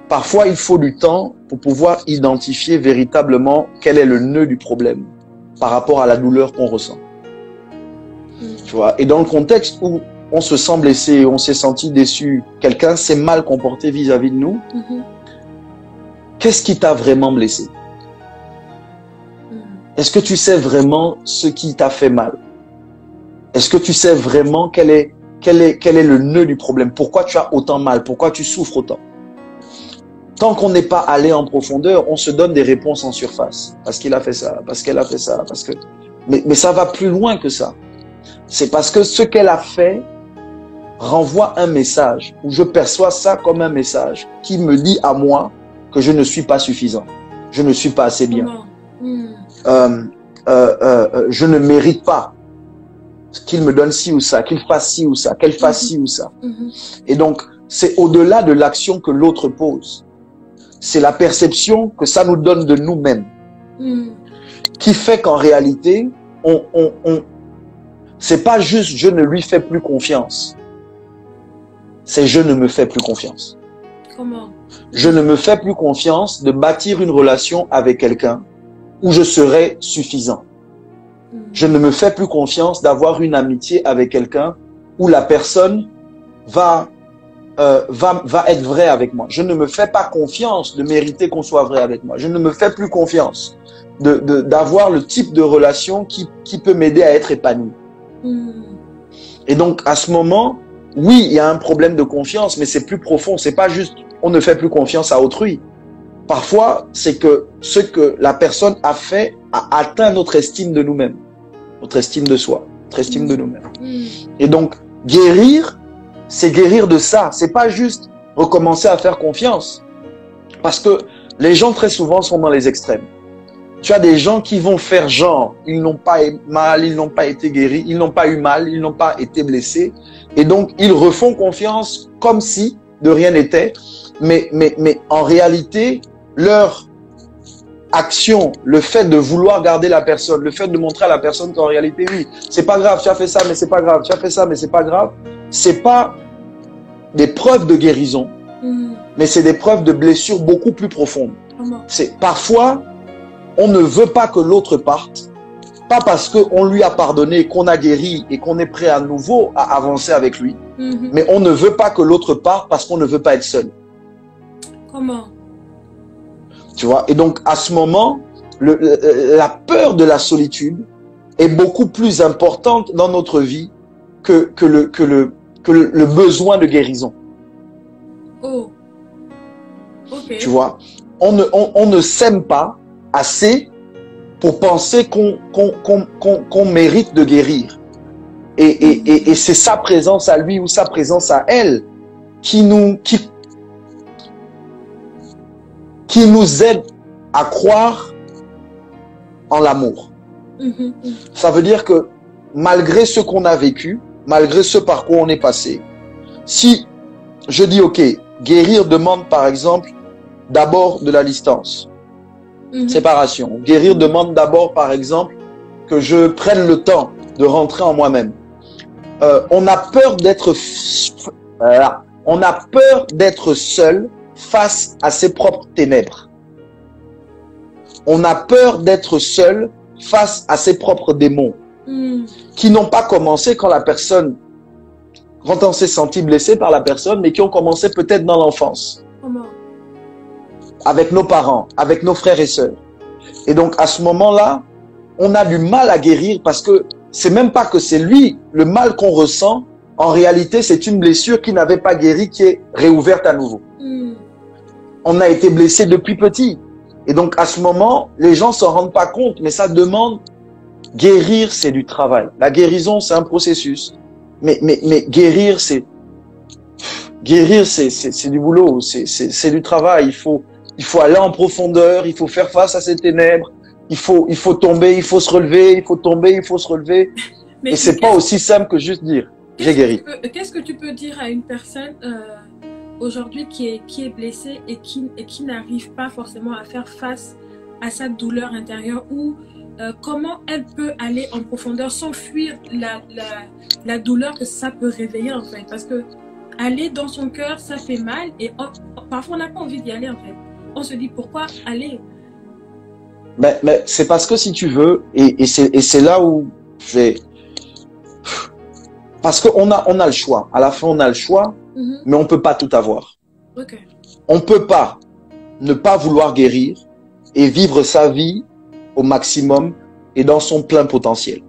parfois, il faut du temps pour pouvoir identifier véritablement quel est le nœud du problème par rapport à la douleur qu'on ressent. Tu vois, et dans le contexte où on se sent blessé, on s'est senti déçu, quelqu'un s'est mal comporté vis-à-vis de nous, qu'est-ce qui t'a vraiment blessé? Est-ce que tu sais vraiment ce qui t'a fait mal? Est-ce que tu sais vraiment quel est le nœud du problème? Pourquoi tu as autant mal? Pourquoi tu souffres autant? Tant qu'on n'est pas allé en profondeur, on se donne des réponses en surface. Parce qu'il a fait ça, parce qu'elle a fait ça, parce que... Mais ça va plus loin que ça. C'est parce que ce qu'elle a fait renvoie un message, où je perçois ça comme un message qui me dit à moi que je ne suis pas suffisant. Je ne suis pas assez bien. Je ne mérite pas qu'il me donne ci ou ça, qu'il fasse ci ou ça, qu'elle fasse ci ou ça. Et donc, c'est au-delà de l'action que l'autre pose. C'est la perception que ça nous donne de nous-mêmes. Qui fait qu'en réalité, c'est pas juste je ne lui fais plus confiance. C'est je ne me fais plus confiance. Comment? Je ne me fais plus confiance de bâtir une relation avec quelqu'un où je serai suffisant. Je ne me fais plus confiance d'avoir une amitié avec quelqu'un où la personne va va être vrai avec moi. Je ne me fais pas confiance de mériter qu'on soit vrai avec moi. Je ne me fais plus confiance d'avoir le type de relation qui peut m'aider à être épanoui. Et donc, à ce moment, oui, il y a un problème de confiance, mais c'est plus profond. C'est pas juste, on ne fait plus confiance à autrui. Parfois, c'est que ce que la personne a fait a atteint notre estime de nous-mêmes, notre estime de soi, notre estime de nous-mêmes. Et donc, guérir, c'est guérir de ça. C'est pas juste recommencer à faire confiance. Parce que les gens, très souvent, sont dans les extrêmes. Tu as des gens qui vont faire genre, ils n'ont pas mal, ils n'ont pas été guéris, ils n'ont pas eu mal, ils n'ont pas été blessés. Et donc, ils refont confiance comme si de rien n'était. Mais en réalité, leur action, le fait de vouloir garder la personne, le fait de montrer à la personne qu'en réalité, oui, c'est pas grave, tu as fait ça, mais c'est pas grave, tu as fait ça, mais c'est pas grave, c'est pas des preuves de guérison, mais c'est des preuves de blessures beaucoup plus profondes. C'est parfois, on ne veut pas que l'autre parte, pas parce qu'on lui a pardonné, qu'on a guéri et qu'on est prêt à nouveau à avancer avec lui, mais on ne veut pas que l'autre parte parce qu'on ne veut pas être seul. Comment? Tu vois? Et donc, à ce moment, la peur de la solitude est beaucoup plus importante dans notre vie que le besoin de guérison. Oh. Okay. Tu vois? On ne s'aime pas assez pour penser qu'on mérite de guérir. Et c'est sa présence à lui ou sa présence à elle qui nous aide à croire en l'amour. Ça veut dire que malgré ce qu'on a vécu, malgré ce par quoi on est passé, si je dis ok, guérir demande par exemple d'abord de la distance, séparation. Guérir demande d'abord par exemple que je prenne le temps de rentrer en moi-même. On a peur d'être seul face à ses propres ténèbres. On a peur d'être seul face à ses propres démons qui n'ont pas commencé quand on s'est senti blessé par la personne, mais qui ont commencé peut-être dans l'enfance. Avec nos parents, avec nos frères et sœurs. Et donc, à ce moment-là, on a du mal à guérir parce que c'est même pas que c'est lui, le mal qu'on ressent, en réalité, c'est une blessure qui n'avait pas guéri, qui est réouverte à nouveau. On a été blessé depuis petit. Et donc, à ce moment, les gens s'en rendent pas compte, mais ça demande, guérir, c'est du travail. La guérison, c'est un processus. Mais guérir, c'est du boulot, c'est du travail. Il faut aller en profondeur, il faut faire face à ces ténèbres, il faut tomber, il faut se relever, il faut tomber, il faut se relever. Mais et c'est pas aussi simple que juste dire, j'ai guéri. Qu'est-ce que tu peux dire à une personne aujourd'hui qui est blessée et qui n'arrive pas forcément à faire face à sa douleur intérieure ou comment elle peut aller en profondeur sans fuir la douleur que ça peut réveiller en fait? Parce que aller dans son cœur, ça fait mal et parfois on n'a pas envie d'y aller en fait. On se dit pourquoi aller? Mais c'est parce que si tu veux, et c'est là où je vais... Parce qu'on a le choix. À la fin, on a le choix, mais on ne peut pas tout avoir. Okay. On ne peut pas ne pas vouloir guérir et vivre sa vie au maximum et dans son plein potentiel.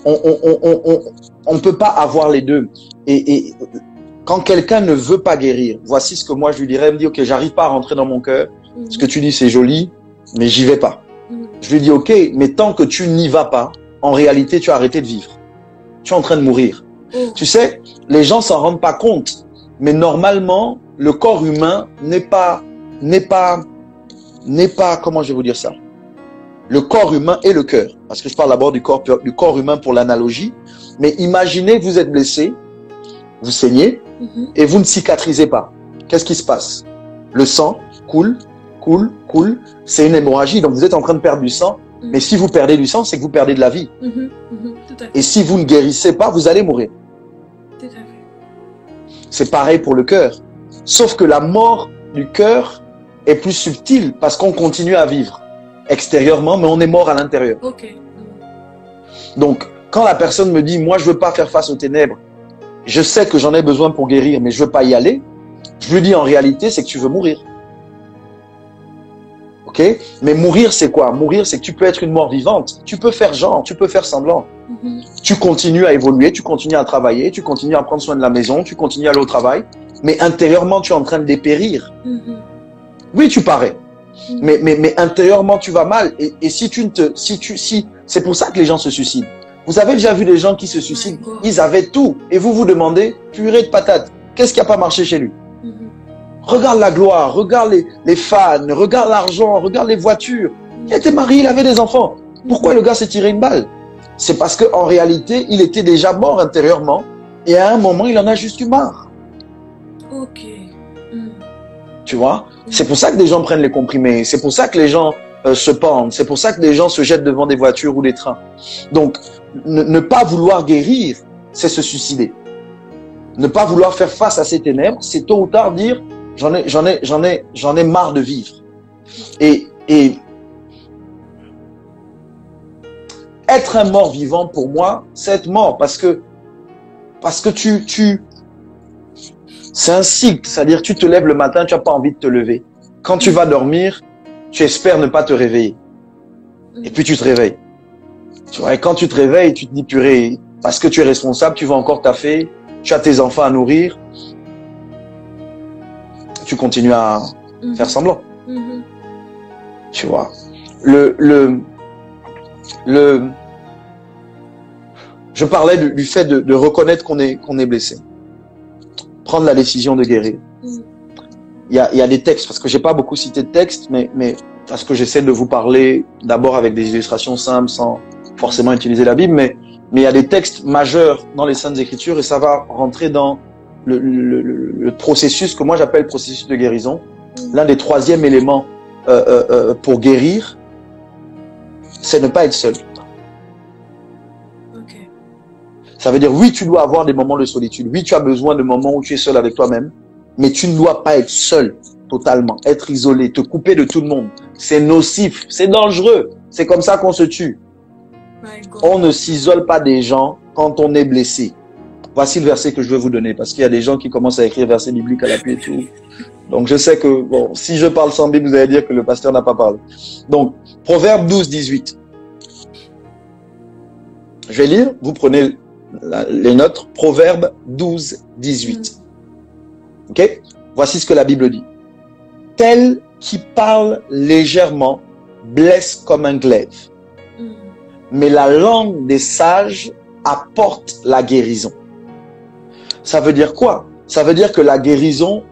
On ne peut pas avoir les deux. Et quand quelqu'un ne veut pas guérir, voici ce que moi je lui dirais, elle me dit ok, j'arrive pas à rentrer dans mon cœur, ce que tu dis c'est joli, mais j'y vais pas. Je lui dis ok, mais tant que tu n'y vas pas, en réalité tu as arrêté de vivre. Tu es en train de mourir. Tu sais, les gens s'en rendent pas compte, mais normalement, le corps humain n'est pas, comment je vais vous dire ça? Le corps humain et le cœur. Parce que je parle d'abord du corps humain pour l'analogie. Mais imaginez, vous êtes blessé, vous saignez, et vous ne cicatrisez pas. Qu'est-ce qui se passe? Le sang coule. C'est une hémorragie, donc vous êtes en train de perdre du sang. Mais si vous perdez du sang, c'est que vous perdez de la vie. Et si vous ne guérissez pas, vous allez mourir. C'est pareil pour le cœur. Sauf que la mort du cœur est plus subtile parce qu'on continue à vivre extérieurement, mais on est mort à l'intérieur. Okay. Donc, quand la personne me dit, moi, je veux pas faire face aux ténèbres, je sais que j'en ai besoin pour guérir, mais je veux pas y aller, je lui dis en réalité, c'est que tu veux mourir. Ok? Mais mourir, c'est quoi? Mourir, c'est que tu peux être une mort vivante. Tu peux faire genre, tu peux faire semblant. Tu continues à évoluer, tu continues à travailler, tu continues à prendre soin de la maison, tu continues à aller au travail, mais intérieurement, tu es en train de dépérir. Oui, tu parais. Mais intérieurement, tu vas mal. Et si c'est pour ça que les gens se suicident. Vous avez déjà vu des gens qui se suicident, ils avaient tout. Et vous vous demandez, purée de patate, qu'est-ce qui n'a pas marché chez lui? Regarde la gloire, regarde les fans, regarde l'argent, regarde les voitures. Il était marié, il avait des enfants. Pourquoi le gars s'est tiré une balle? C'est parce qu'en réalité, il était déjà mort intérieurement. Et à un moment, il en a juste eu marre. Ok. Tu vois? C'est pour ça que des gens prennent les comprimés. C'est pour ça que les gens se pendent. C'est pour ça que des gens se jettent devant des voitures ou des trains. Donc, ne pas vouloir guérir, c'est se suicider. Ne pas vouloir faire face à ces ténèbres, c'est tôt ou tard dire j'en ai marre de vivre. Et être un mort vivant pour moi, c'est être mort parce que c'est un cycle, c'est-à-dire tu te lèves le matin, tu n'as pas envie de te lever. Quand tu vas dormir, tu espères ne pas te réveiller. Et puis tu te réveilles. Tu vois, et quand tu te réveilles, tu te dis purée, parce que tu es responsable, tu vas encore taffer, tu as tes enfants à nourrir, tu continues à faire semblant. Tu vois. Je parlais du fait de reconnaître qu'on est blessé. Prendre la décision de guérir. Il y a des textes, parce que j'ai pas beaucoup cité de textes, mais parce que j'essaie de vous parler d'abord avec des illustrations simples, sans forcément utiliser la Bible, mais il y a des textes majeurs dans les Saintes Écritures et ça va rentrer dans le processus que moi j'appelle le processus de guérison. L'un des troisièmes éléments pour guérir, c'est ne pas être seul. Ça veut dire, oui, tu dois avoir des moments de solitude. Oui, tu as besoin de moments où tu es seul avec toi-même. Mais tu ne dois pas être seul totalement, être isolé, te couper de tout le monde. C'est nocif, c'est dangereux. C'est comme ça qu'on se tue. On ne s'isole pas des gens quand on est blessé. Voici le verset que je veux vous donner, parce qu'il y a des gens qui commencent à écrire versets bibliques à l'appui et tout. Donc je sais que, bon, si je parle sans Bible, vous allez dire que le pasteur n'a pas parlé. Donc, Proverbe 12, 18. Je vais lire, vous prenez les notes. Proverbe 12, 18. Ok? Voici ce que la Bible dit. Tel qui parle légèrement blesse comme un glaive. Mais la langue des sages apporte la guérison. Ça veut dire quoi? Ça veut dire que la guérison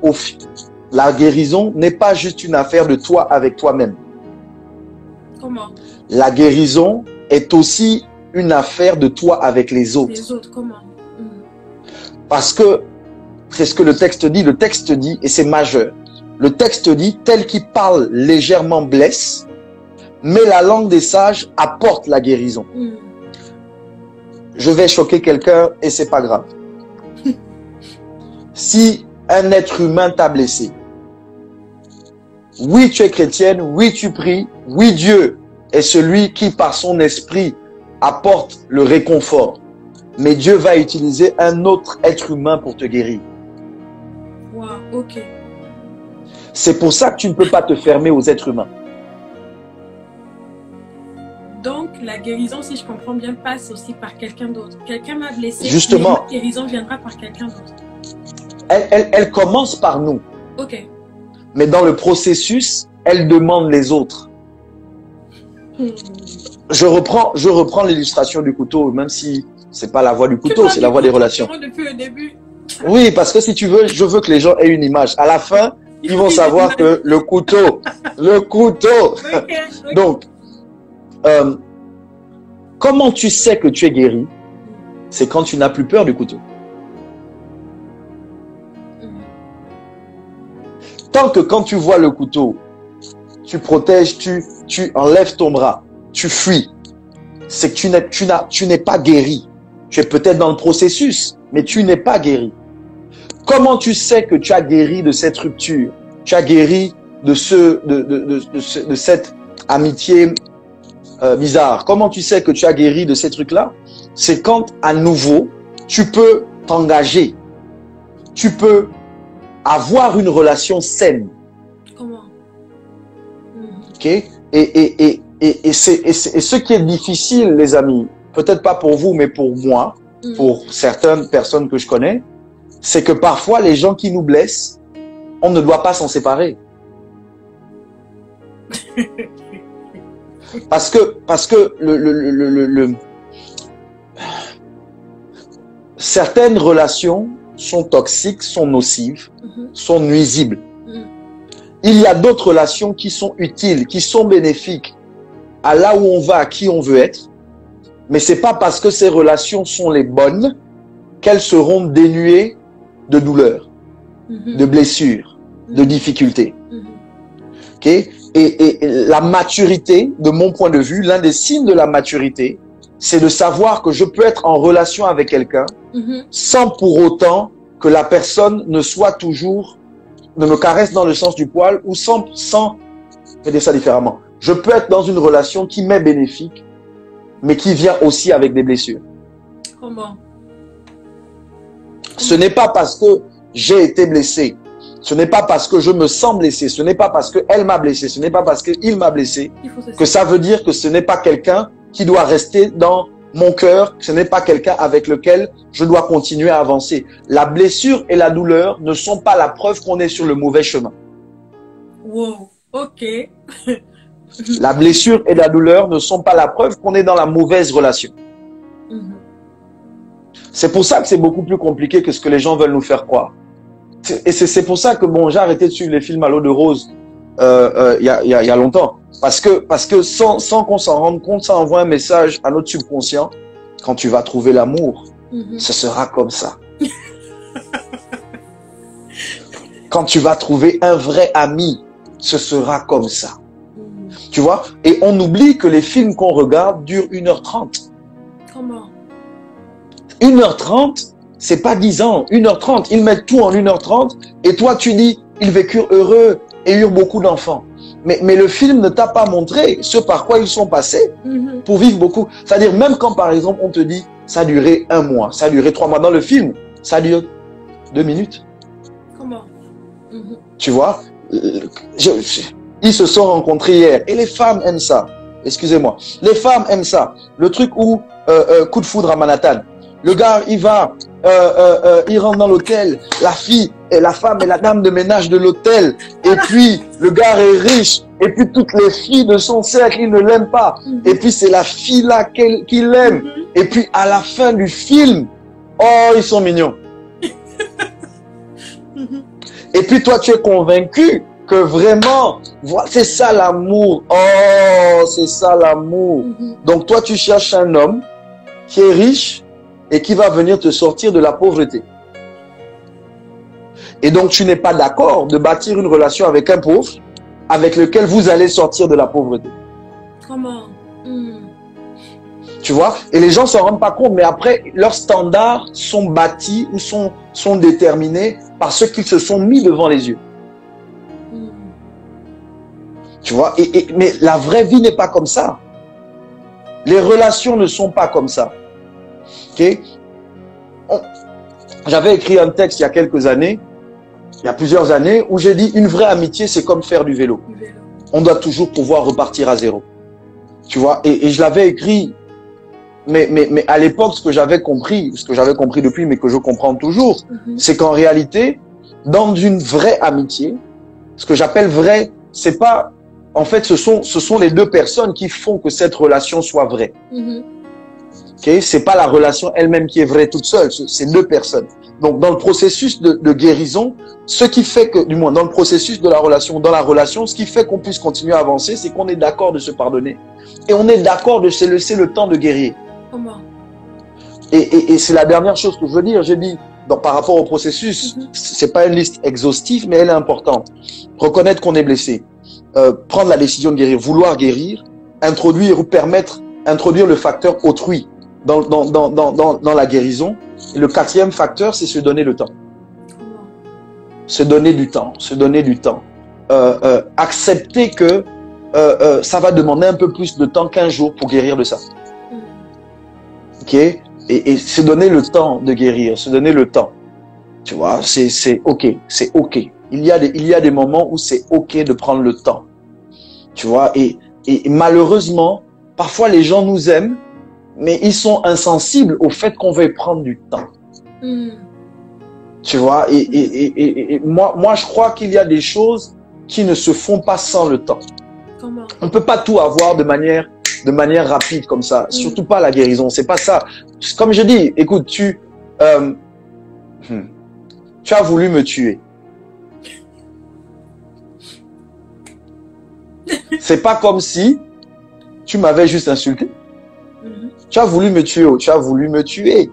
n'est pas juste une affaire de toi avec toi-même. Comment? La guérison est aussi une affaire de toi avec les autres. Les autres, comment? Parce que c'est ce que le texte dit, et c'est majeur. Le texte dit, tel qui parle légèrement blesse, mais la langue des sages apporte la guérison. Je vais choquer quelqu'un et c'est pas grave. Si un être humain t'a blessé, oui, tu es chrétienne, oui, tu pries, oui, Dieu est celui qui, par son esprit, apporte le réconfort. Mais Dieu va utiliser un autre être humain pour te guérir. Wow, ok. C'est pour ça que tu ne peux pas te fermer aux êtres humains. Donc, la guérison, si je comprends bien, passe aussi par quelqu'un d'autre. Quelqu'un m'a blessé. Justement. La guérison viendra par quelqu'un d'autre. Elle commence par nous. Ok. Mais dans le processus, elle demande les autres. Je reprends l'illustration du couteau, même si c'est pas la voie du couteau, c'est la voie des relations. Depuis le début. Oui, parce que si tu veux, je veux que les gens aient une image. À la fin, ils vont savoir que le couteau. Okay. Donc, comment tu sais que tu es guéri? C'est quand tu n'as plus peur du couteau. Tant que quand tu vois le couteau, tu protèges, tu enlèves ton bras, tu fuis, c'est que tu n'es pas guéri. Tu es peut-être dans le processus, mais tu n'es pas guéri. Comment tu sais que tu as guéri de cette rupture? Tu as guéri de cette amitié bizarre. Comment tu sais que tu as guéri de ces trucs-là? C'est quand, à nouveau, tu peux t'engager. Tu peux avoir une relation saine. Comment? Ok? Et ce qui est difficile, les amis, peut-être pas pour vous, mais pour moi, pour certaines personnes que je connais, c'est que parfois, les gens qui nous blessent, on ne doit pas s'en séparer. Parce que certaines relations sont toxiques, sont nocives, sont nuisibles. Il y a d'autres relations qui sont utiles, qui sont bénéfiques à là où on va, à qui on veut être. Mais c'est pas parce que ces relations sont les bonnes qu'elles seront dénuées de douleur, de blessures, de difficultés. Okay? Et la maturité, de mon point de vue, l'un des signes de la maturité, c'est de savoir que je peux être en relation avec quelqu'un sans pour autant que la personne ne soit toujours, ne me caresse dans le sens du poil ou je vais dire ça différemment. Je peux être dans une relation qui m'est bénéfique, mais qui vient aussi avec des blessures. Comment? Ce n'est pas parce que j'ai été blessé, ce n'est pas parce que je me sens blessé, ce n'est pas parce qu'elle m'a blessé, ce n'est pas parce qu'il m'a blessé, que ça veut dire que ce n'est pas quelqu'un qui doit rester dans mon cœur, ce n'est pas quelqu'un avec lequel je dois continuer à avancer. La blessure et la douleur ne sont pas la preuve qu'on est sur le mauvais chemin. Wow, ok. La blessure et la douleur ne sont pas la preuve qu'on est dans la mauvaise relation. C'est pour ça que c'est beaucoup plus compliqué que ce que les gens veulent nous faire croire. Et c'est pour ça que bon, j'ai arrêté de suivre les films à l'eau de rose il y a longtemps. Parce que sans qu'on s'en rende compte, ça envoie un message à notre subconscient. Quand tu vas trouver l'amour, ce sera comme ça. Quand tu vas trouver un vrai ami, ce sera comme ça. Tu vois? Et on oublie que les films qu'on regarde durent 1h30. Comment? 1h30, c'est pas 10 ans. 1h30, ils mettent tout en 1h30. Et toi, tu dis, ils vécurent heureux et eurent beaucoup d'enfants. Mais le film ne t'a pas montré ce par quoi ils sont passés pour vivre beaucoup. C'est-à-dire, même quand, par exemple, on te dit, ça a duré 1 mois, ça a duré 3 mois. Dans le film, ça dure 2 minutes. Comment? Tu vois? Ils se sont rencontrés hier. Et les femmes aiment ça. Excusez-moi. Les femmes aiment ça. Le truc où, coup de foudre à Manhattan. Le gars, il va, il rentre dans l'hôtel. La fille et la femme est la dame de ménage de l'hôtel. Et puis, le gars est riche. Et puis, toutes les filles de son cercle, ils ne l'aiment pas. Et puis, c'est la fille-là qui l'aime. Et puis, à la fin du film, oh, ils sont mignons. Et puis, toi, tu es convaincu que vraiment, c'est ça l'amour. Oh, c'est ça l'amour. Donc, toi, tu cherches un homme qui est riche et qui va venir te sortir de la pauvreté. Et donc, tu n'es pas d'accord de bâtir une relation avec un pauvre avec lequel vous allez sortir de la pauvreté. Comment? Tu vois? Et les gens ne s'en rendent pas compte, mais après, leurs standards sont bâtis ou sont déterminés par ce qu'ils se sont mis devant les yeux. Tu vois? Mais la vraie vie n'est pas comme ça. Les relations ne sont pas comme ça. Okay? J'avais écrit un texte il y a quelques années, il y a plusieurs années, où j'ai dit une vraie amitié, c'est comme faire du vélo. On doit toujours pouvoir repartir à zéro. Tu vois? Et je l'avais écrit, mais à l'époque, ce que j'avais compris depuis, mais que je comprends toujours, c'est qu'en réalité, dans une vraie amitié, ce que j'appelle vrai, c'est pas, en fait, ce sont les deux personnes qui font que cette relation soit vraie. Okay? C'est pas la relation elle-même qui est vraie toute seule, c'est deux personnes. Donc, dans le processus de guérison, ce qui fait que, du moins, dans le processus de la relation, ce qui fait qu'on puisse continuer à avancer, c'est qu'on est d'accord de se pardonner. Et on est d'accord de se laisser le temps de guérir. Comment? Et c'est la dernière chose que je veux dire. J'ai dit, par rapport au processus, c'est pas une liste exhaustive, mais elle est importante. Reconnaître qu'on est blessé. Prendre la décision de guérir, vouloir guérir, introduire le facteur autrui dans la guérison. Et le 4e facteur, c'est se donner le temps. Se donner du temps, accepter que ça va demander un peu plus de temps qu'1 jour pour guérir de ça. Ok? Et se donner le temps de guérir, se donner le temps. Tu vois, c'est ok, c'est ok. Il y a des moments où c'est ok de prendre le temps. Tu vois, et malheureusement, parfois les gens nous aiment, mais ils sont insensibles au fait qu'on veuille prendre du temps. Tu vois, et moi, je crois qu'il y a des choses qui ne se font pas sans le temps. Comment? On ne peut pas tout avoir de manière rapide comme ça. Surtout pas la guérison. C'est pas ça. Comme je dis, écoute, tu as voulu me tuer. C'est pas comme si tu m'avais juste insulté. Tu as voulu me tuer. Tu as voulu me tuer.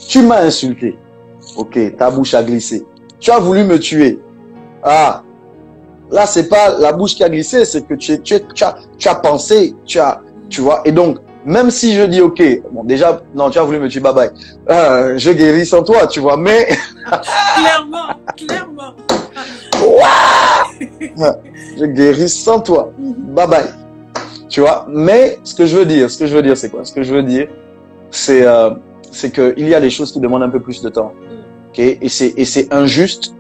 Tu m'as insulté. Ok, ta bouche a glissé. Tu as voulu me tuer. Ah, là, c'est pas la bouche qui a glissé, c'est que tu as pensé, tu vois. Et donc, même si je dis, ok, bon, déjà, non, tu as voulu me tuer, bye bye. Je guéris sans toi, tu vois, mais. Clairement. Je guéris sans toi. Bye bye. Tu vois, mais ce que je veux dire, c'est quoi? Ce que je veux dire, c'est qu'il y a des choses qui demandent un peu plus de temps. Okay? Et c'est injuste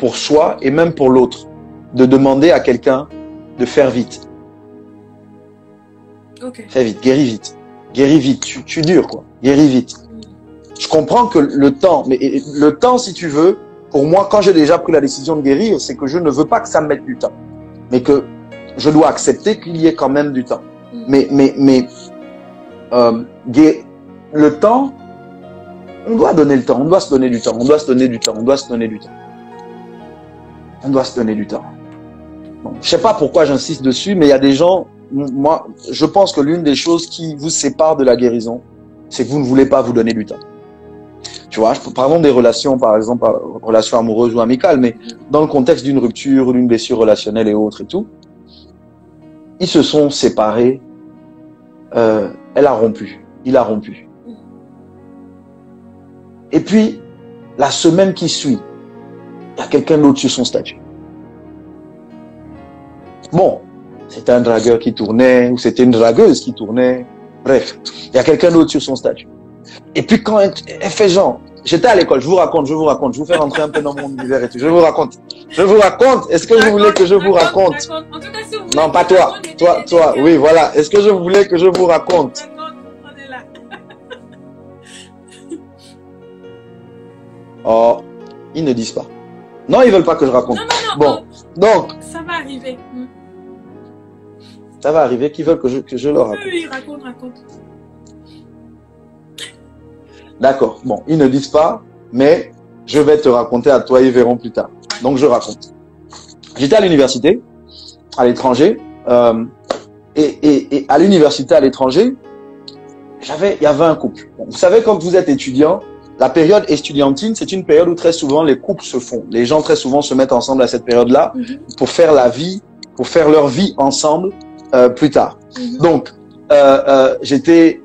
pour soi et même pour l'autre de demander à quelqu'un de faire vite. Okay. Fais vite, guéris vite, tu dures quoi, guéris vite. Je comprends que le temps, mais le temps si tu veux, pour moi quand j'ai déjà pris la décision de guérir, c'est que je ne veux pas que ça me mette du temps, mais que je dois accepter qu'il y ait quand même du temps. Mais le temps, on doit donner le temps, on doit se donner du temps, on doit se donner du temps. Bon, je sais pas pourquoi j'insiste dessus, mais il y a des gens, moi, je pense que l'une des choses qui vous sépare de la guérison, c'est que vous ne voulez pas vous donner du temps. Tu vois, parlons des relations, par exemple, relations amoureuses ou amicales, mais dans le contexte d'une rupture, d'une blessure relationnelle et autres et tout, ils se sont séparés, elle a rompu, il a rompu. Et puis, la semaine qui suit, il y a quelqu'un d'autre sur son statut. Bon, c'était un dragueur qui tournait, ou c'était une dragueuse qui tournait. Bref, il y a quelqu'un d'autre sur son statut. Et puis quand elle fait genre, j'étais à l'école, je vous raconte, je vous fais rentrer un peu dans mon univers et tout, je vous raconte. Est-ce que vous voulez que je vous raconte? En tout cas, si vous voulez, non, pas toi, oui, voilà. Est-ce que je voulais que je vous raconte? Oh, ils ne disent pas. Non, ils veulent pas que je raconte. Non. Bon, donc. Ça va arriver. Ça va arriver qu'ils veulent que je leur raconte. Oui, raconte. D'accord. Bon, ils ne disent pas, mais je vais te raconter à toi, ils verront plus tard. Donc, je raconte. J'étais à l'université, à l'étranger, et à l'université à l'étranger, il y avait un couple. Bon, vous savez, quand vous êtes étudiant, la période estudiantine, c'est une période où très souvent les couples se font. Les gens très souvent se mettent ensemble à cette période-là pour faire leur vie ensemble plus tard. Donc, j'étais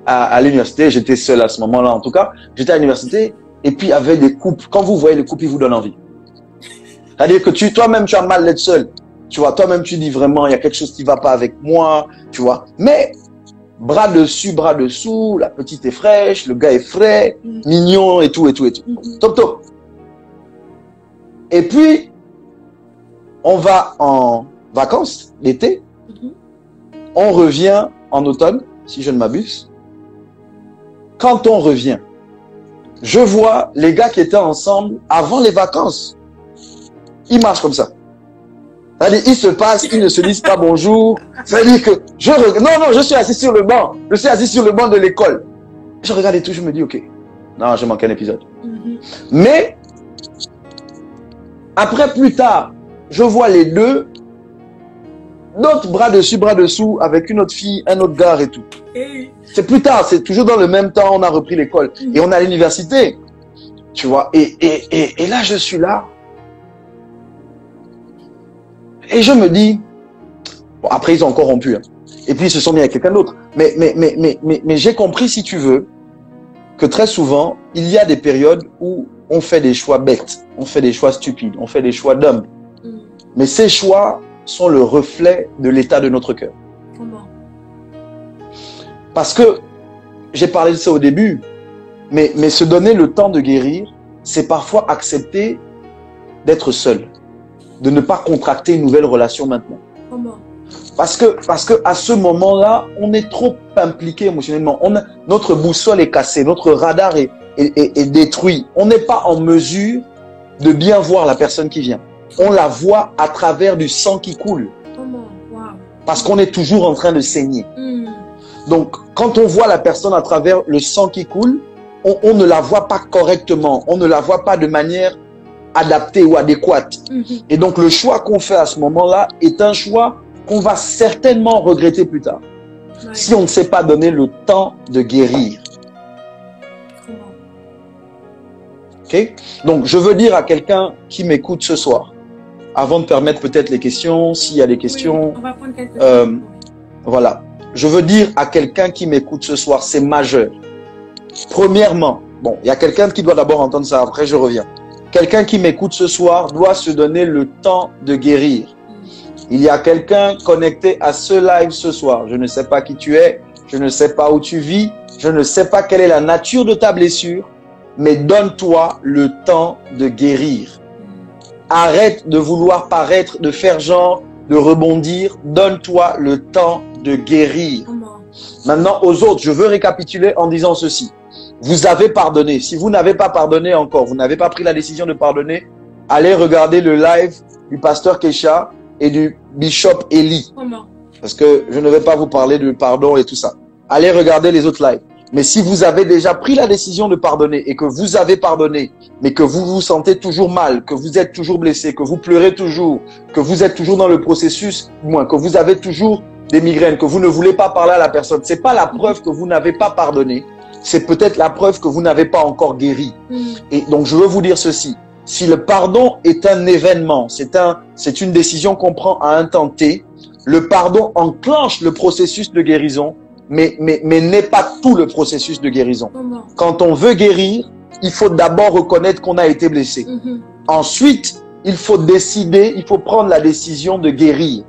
à l'université, j'étais seul à ce moment-là en tout cas. J'étais à l'université et puis il y avait des couples. Quand vous voyez les couples, ils vous donnent envie. C'est-à-dire que toi-même, tu as mal d'être seul. Tu vois, toi-même, tu dis vraiment, il y a quelque chose qui ne va pas avec moi, tu vois. Mais bras dessus, bras dessous, la petite est fraîche, le gars est frais, mignon et tout. Top. Et puis, on va en vacances l'été. On revient en automne, si je ne m'abuse. Quand on revient, je vois les gars qui étaient ensemble avant les vacances. Ils marchent comme ça. C'est-à-dire, ils se passent, ils ne se disent pas bonjour. C'est-à-dire que je suis assis sur le banc. Je suis assis sur le banc de l'école. Je regarde et tout, je me dis, ok. Non, j'ai manqué un épisode. Mais, après, plus tard, je vois les deux, d'autres bras dessus, bras dessous, avec une autre fille, un autre gars et tout. C'est plus tard, c'est toujours dans le même temps, on a repris l'école. Et on est à l'université. Tu vois, et là, je suis là. Et je me dis, bon, après ils ont encore rompu, hein. Et puis ils se sont mis avec quelqu'un d'autre. Mais j'ai compris, si tu veux, que très souvent, il y a des périodes où on fait des choix bêtes, on fait des choix stupides, on fait des choix d'hommes. Mais ces choix sont le reflet de l'état de notre cœur. Comment? Parce que j'ai parlé de ça au début, mais se donner le temps de guérir, c'est parfois accepter d'être seul, de ne pas contracter une nouvelle relation maintenant. Comment? Parce que à ce moment-là, on est trop impliqué émotionnellement. Notre boussole est cassée, notre radar est détruit. On n'est pas en mesure de bien voir la personne qui vient. On la voit à travers du sang qui coule. Comment? Wow. Parce qu'on est toujours en train de saigner. Donc, quand on voit la personne à travers le sang qui coule, on ne la voit pas correctement. On ne la voit pas de manière adaptée ou adéquate. Et donc, le choix qu'on fait à ce moment-là est un choix qu'on va certainement regretter plus tard. Ouais. Si on ne s'est pas donné le temps de guérir. Ok? Donc, je veux dire à quelqu'un qui m'écoute ce soir, avant de permettre peut-être les questions, s'il y a des questions. Oui, on va prendre quelques voilà. Je veux dire à quelqu'un qui m'écoute ce soir, c'est majeur. Premièrement, bon, il y a quelqu'un qui doit d'abord entendre ça, après je reviens. Quelqu'un qui m'écoute ce soir doit se donner le temps de guérir. Il y a quelqu'un connecté à ce live ce soir. Je ne sais pas qui tu es, je ne sais pas où tu vis, je ne sais pas quelle est la nature de ta blessure, mais donne-toi le temps de guérir. Arrête de vouloir paraître, de faire genre, de rebondir. Donne-toi le temps de guérir. Maintenant, aux autres, je veux récapituler en disant ceci. Vous avez pardonné. Si vous n'avez pas pardonné encore, vous n'avez pas pris la décision de pardonner, allez regarder le live du pasteur Kesha et du bishop Eli. Parce que je ne vais pas vous parler de pardon et tout ça. Allez regarder les autres lives. Mais si vous avez déjà pris la décision de pardonner et que vous avez pardonné, mais que vous vous sentez toujours mal, que vous êtes toujours blessé, que vous pleurez toujours, que vous êtes toujours dans le processus, que vous avez toujours des migraines, que vous ne voulez pas parler à la personne, c'est pas la preuve que vous n'avez pas pardonné, c'est peut-être la preuve que vous n'avez pas encore guéri. Et donc je veux vous dire ceci. Si le pardon est un événement, c'est une décision qu'on prend à un temps T, le pardon enclenche le processus de guérison, mais n'est pas tout le processus de guérison. Quand on veut guérir, il faut d'abord reconnaître qu'on a été blessé. Ensuite, il faut décider, il faut prendre la décision de guérir.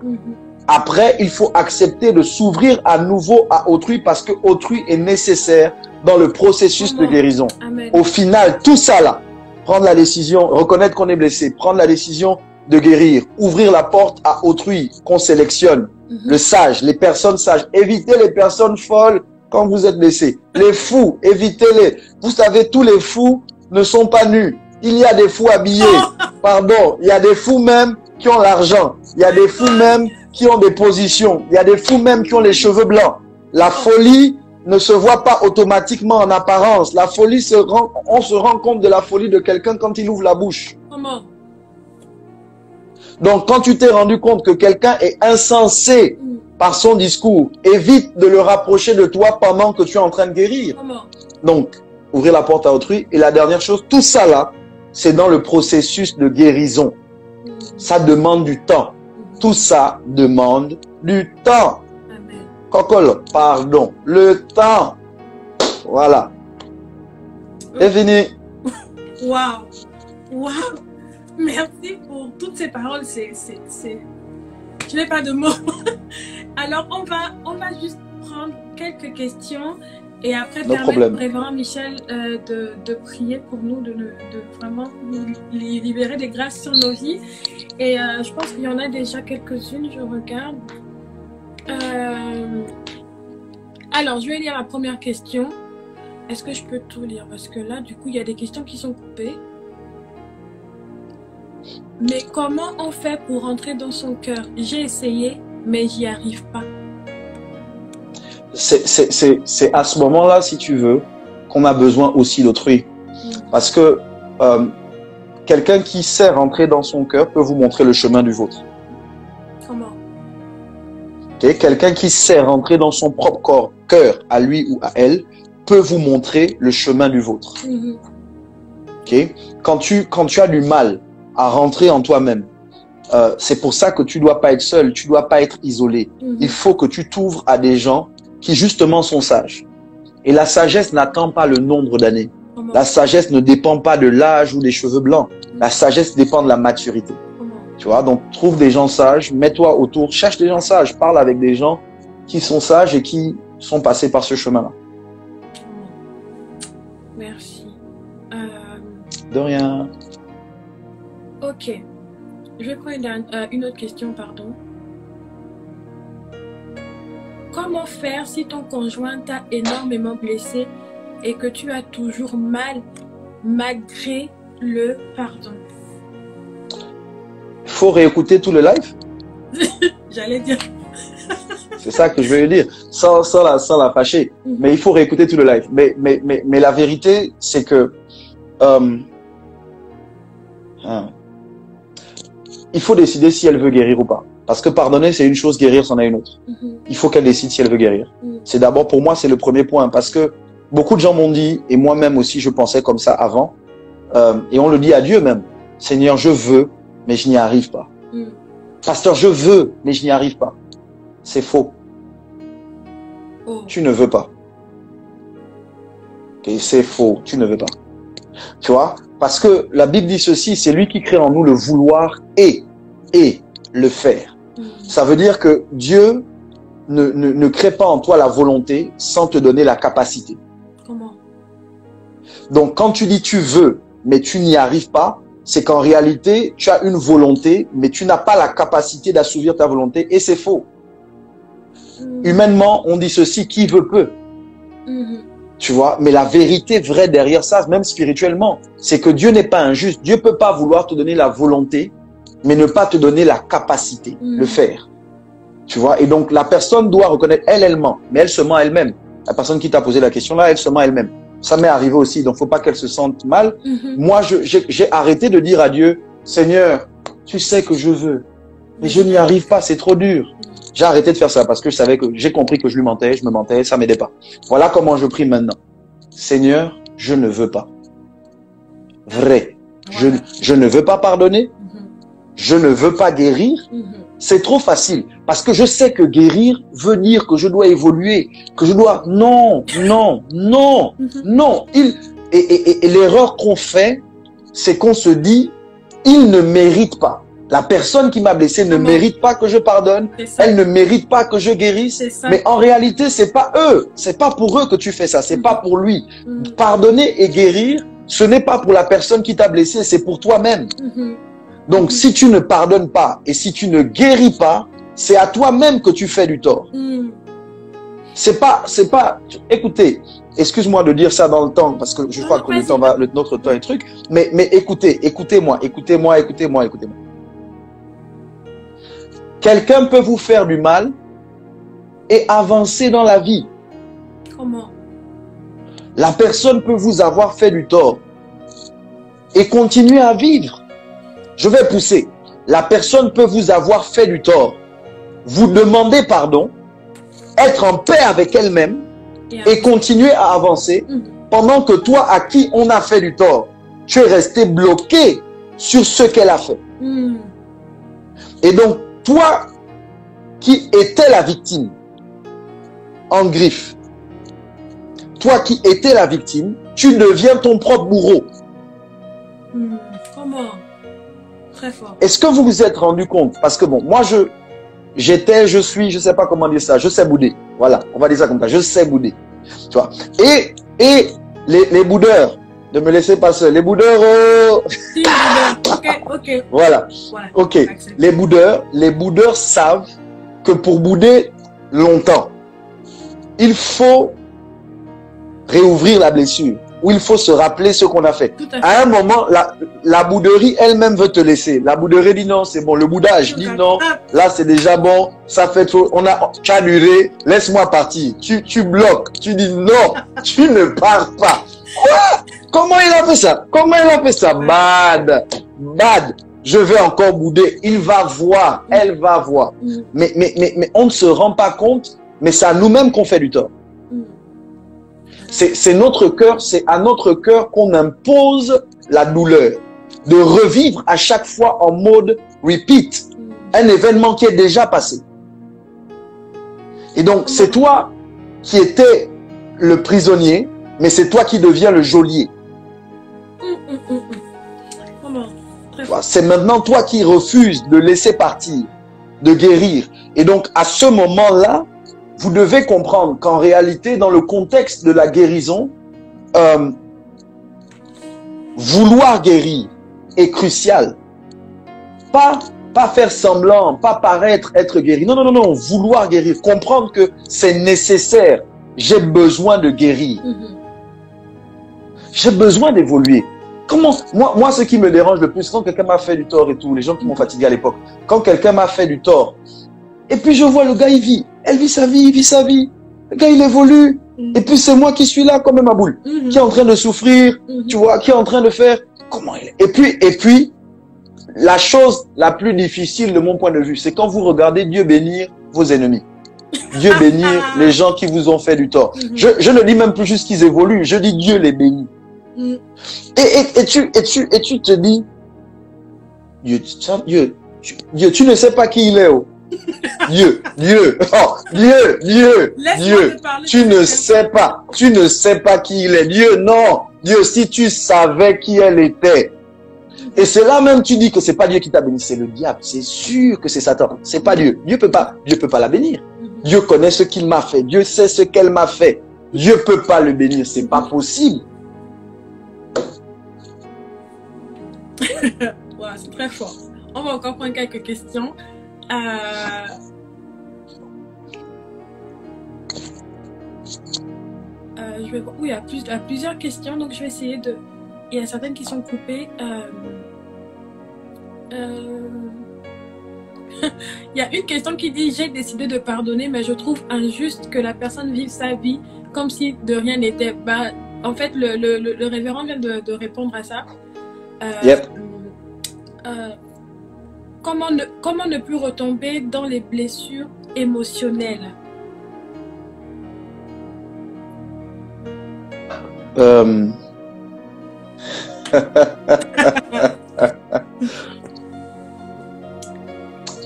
Après, il faut accepter de s'ouvrir à nouveau à autrui parce que autrui est nécessaire dans le processus de guérison. Amen. Au final, tout ça là, prendre la décision, reconnaître qu'on est blessé, prendre la décision de guérir, ouvrir la porte à autrui qu'on sélectionne, le sage, les personnes sages, évitez les personnes folles quand vous êtes blessé. Les fous, évitez-les. Vous savez, tous les fous ne sont pas nus. Il y a des fous habillés. Pardon, il y a des fous même qui ont l'argent. Il y a des fous même qui ont des positions. Il y a des fous même qui ont les cheveux blancs. La folie ne se voit pas automatiquement en apparence. La folie on se rend compte de la folie de quelqu'un quand il ouvre la bouche. Comment? Donc, quand tu t'es rendu compte que quelqu'un est insensé par son discours, évite de le rapprocher de toi pendant que tu es en train de guérir. Comment? Donc, ouvrir la porte à autrui. Et la dernière chose, tout ça là, c'est dans le processus de guérison. Ça demande du temps. Tout ça demande du temps. Amen. Cocole, pardon. Le temps. Voilà. C'est fini. Waouh. Waouh. Merci pour toutes ces paroles. Je n'ai pas de mots. Alors, on va juste prendre quelques questions et après permettre au révérend Michel de prier pour nous, de vraiment nous libérer des grâces sur nos vies. Et je pense qu'il y en a déjà quelques-unes, je regarde. Alors, je vais lire la première question. Est-ce que je peux tout lire? Parce que là, du coup, il y a des questions qui sont coupées. Mais comment on fait pour rentrer dans son cœur? J'ai essayé, mais j'y arrive pas. C'est à ce moment-là, si tu veux, qu'on a besoin aussi d'autrui. Parce que quelqu'un qui sait rentrer dans son cœur peut vous montrer le chemin du vôtre. Comment? Okay? Quelqu'un qui sait rentrer dans son propre cœur, à lui ou à elle, peut vous montrer le chemin du vôtre. Okay? Quand tu as du mal à rentrer en toi-même, c'est pour ça que tu dois pas être seul, tu dois pas être isolé. Il faut que tu t'ouvres à des gens qui justement sont sages. Et la sagesse n'attend pas le nombre d'années. La sagesse ne dépend pas de l'âge ou des cheveux blancs. La sagesse dépend de la maturité. Tu vois, donc trouve des gens sages, mets-toi autour, cherche des gens sages, parle avec des gens qui sont sages et qui sont passés par ce chemin-là. Merci. De rien. Ok. Je vais prendre une autre question, pardon. Comment faire si ton conjoint t'a énormément blessé et que tu as toujours mal malgré le pardon? Il faut réécouter tout le live. J'allais dire. C'est ça que je veux dire, sans la fâcher. Mais il faut réécouter tout le live. Mais la vérité, c'est que il faut décider si elle veut guérir ou pas. Parce que pardonner, c'est une chose, guérir, c'en est une autre. Il faut qu'elle décide si elle veut guérir. C'est d'abord, pour moi, c'est le premier point. Parce que beaucoup de gens m'ont dit, et moi-même aussi, je pensais comme ça avant, et on le dit à Dieu même, Seigneur, je veux, mais je n'y arrive pas. Pasteur, je veux, mais je n'y arrive pas. C'est faux. Oh. Tu ne veux pas. Et c'est faux, tu ne veux pas. Tu vois? Parce que la Bible dit ceci, c'est lui qui crée en nous le vouloir et le faire. Ça veut dire que Dieu ne crée pas en toi la volonté sans te donner la capacité. Comment? Donc quand tu dis tu veux, mais tu n'y arrives pas, c'est qu'en réalité, tu as une volonté, mais tu n'as pas la capacité d'assouvir ta volonté, et c'est faux. Humainement, on dit ceci, qui veut peut. Tu vois, mais la vérité vraie derrière ça, même spirituellement, c'est que Dieu n'est pas injuste. Dieu peut pas vouloir te donner la volonté, mais ne pas te donner la capacité, le faire. Tu vois, et donc la personne doit reconnaître, elle ment, mais elle se ment elle-même. La personne qui t'a posé la question là, elle se ment elle-même. Ça m'est arrivé aussi, donc faut pas qu'elle se sente mal. Moi, j'ai arrêté de dire à Dieu, Seigneur, tu sais que je veux, mais je n'y arrive pas, c'est trop dur. J'ai arrêté de faire ça parce que je savais que j'ai compris que je lui mentais, je me mentais, ça m'aidait pas. Voilà comment je prie maintenant. Seigneur, je ne veux pas. Vrai. Je ne veux pas pardonner. Je ne veux pas guérir. C'est trop facile parce que je sais que guérir veut dire que je dois évoluer, que je dois... Non. Et l'erreur qu'on fait, c'est qu'on se dit, il ne mérite pas. La personne qui m'a blessé ne mérite pas que je pardonne. Elle ne mérite pas que je guérisse. Mais en réalité, c'est pas eux. C'est pas pour eux que tu fais ça. C'est pas pour lui. Pardonner et guérir, ce n'est pas pour la personne qui t'a blessé, c'est pour toi-même. Donc, si tu ne pardonnes pas et si tu ne guéris pas, c'est à toi-même que tu fais du tort. C'est pas, écoutez, excuse-moi de dire ça dans le temps, parce que je crois que notre temps est truc, mais écoutez-moi. Quelqu'un peut vous faire du mal et avancer dans la vie. Comment? La personne peut vous avoir fait du tort et continuer à vivre. Je vais pousser. La personne peut vous avoir fait du tort, vous demander pardon, être en paix avec elle-même et continuer à avancer pendant que toi, à qui on a fait du tort, tu es resté bloqué sur ce qu'elle a fait. Et donc, toi qui étais la victime, en griffe, toi qui étais la victime, tu deviens ton propre bourreau. Comment? Très fort. Est-ce que vous vous êtes rendu compte? Parce que bon, moi je suis, je sais pas comment dire ça, je sais bouder. Voilà, on va dire ça comme ça, je sais bouder. Tu vois. Et les boudeurs, de me laisser pas seul, les boudeurs. Ok. Voilà. Ok. Les boudeurs savent que pour bouder longtemps, il faut réouvrir la blessure. Où il faut se rappeler ce qu'on a fait. À un moment, la bouderie elle-même veut te laisser. La bouderie dit non, c'est bon. Le boudage dit non, là c'est déjà bon, ça fait trop. Tu as duré, laisse-moi partir. Tu bloques, tu dis non, tu ne pars pas. Quoi? Comment il a fait ça? Bad. Je vais encore bouder. Il va voir, elle va voir. Mais on ne se rend pas compte, mais c'est à nous-mêmes qu'on fait du tort. C'est notre cœur, c'est à notre cœur qu'on impose la douleur. De revivre à chaque fois en mode repeat. Un événement qui est déjà passé. Et donc, c'est toi qui étais le prisonnier, mais c'est toi qui deviens le geôlier. C'est maintenant toi qui refuses de laisser partir, de guérir. Et donc, à ce moment-là, vous devez comprendre qu'en réalité, dans le contexte de la guérison, vouloir guérir est crucial. Pas faire semblant, pas paraître être guéri. Non, non, non, non, vouloir guérir, comprendre que c'est nécessaire. J'ai besoin de guérir. J'ai besoin d'évoluer. Moi, ce qui me dérange le plus, quand quelqu'un m'a fait du tort et tout, les gens qui m'ont fatigué à l'époque, quand quelqu'un m'a fait du tort, et puis je vois le gars, elle vit sa vie, le gars, il évolue, et puis c'est moi qui suis là comme ma boule, qui est en train de souffrir, tu vois, qui est en train de faire, comment il est. Et puis, la chose la plus difficile de mon point de vue, c'est quand vous regardez Dieu bénir vos ennemis. Dieu bénir les gens qui vous ont fait du tort. Je ne dis même plus juste qu'ils évoluent, je dis Dieu les bénit. Et tu te dis, Dieu, tu ne sais pas qui il est. Oh. Dieu, tu ne sais pas qui il est. Dieu, non. Dieu, si tu savais qui elle était. Et c'est là même tu dis que c'est pas Dieu qui t'a béni, c'est le diable. C'est sûr que c'est Satan. C'est pas Dieu. Dieu peut pas la bénir. Dieu connaît ce qu'il m'a fait. Dieu sait ce qu'elle m'a fait. Dieu peut pas le bénir. C'est pas possible. Wow, c'est très fort. On va encore prendre quelques questions. Je vais voir. Oui, il y a plusieurs questions, donc je vais essayer de. Il y a certaines qui sont coupées. Il y a une question qui dit: j'ai décidé de pardonner, mais je trouve injuste que la personne vive sa vie comme si de rien n'était. Bah, en fait, le révérend vient de répondre à ça. Yep. Comment ne plus retomber dans les blessures émotionnelles?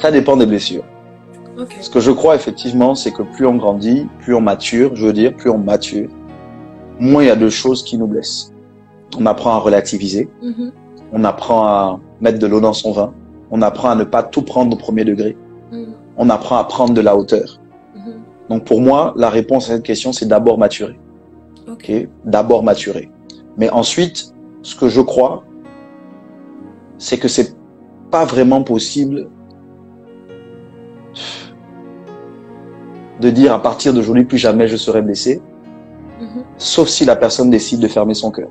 Ça dépend des blessures. Okay. Ce que je crois effectivement, c'est que plus on grandit, plus on mature, plus on mature, moins il y a de choses qui nous blessent. On apprend à relativiser, on apprend à mettre de l'eau dans son vin, on apprend à ne pas tout prendre au premier degré, on apprend à prendre de la hauteur. Donc pour moi, la réponse à cette question, c'est d'abord maturer. Okay. D'abord maturer. Mais ensuite, ce que je crois, c'est que c'est pas vraiment possible de dire à partir d'aujourd'hui, plus jamais je serai blessé, sauf si la personne décide de fermer son cœur.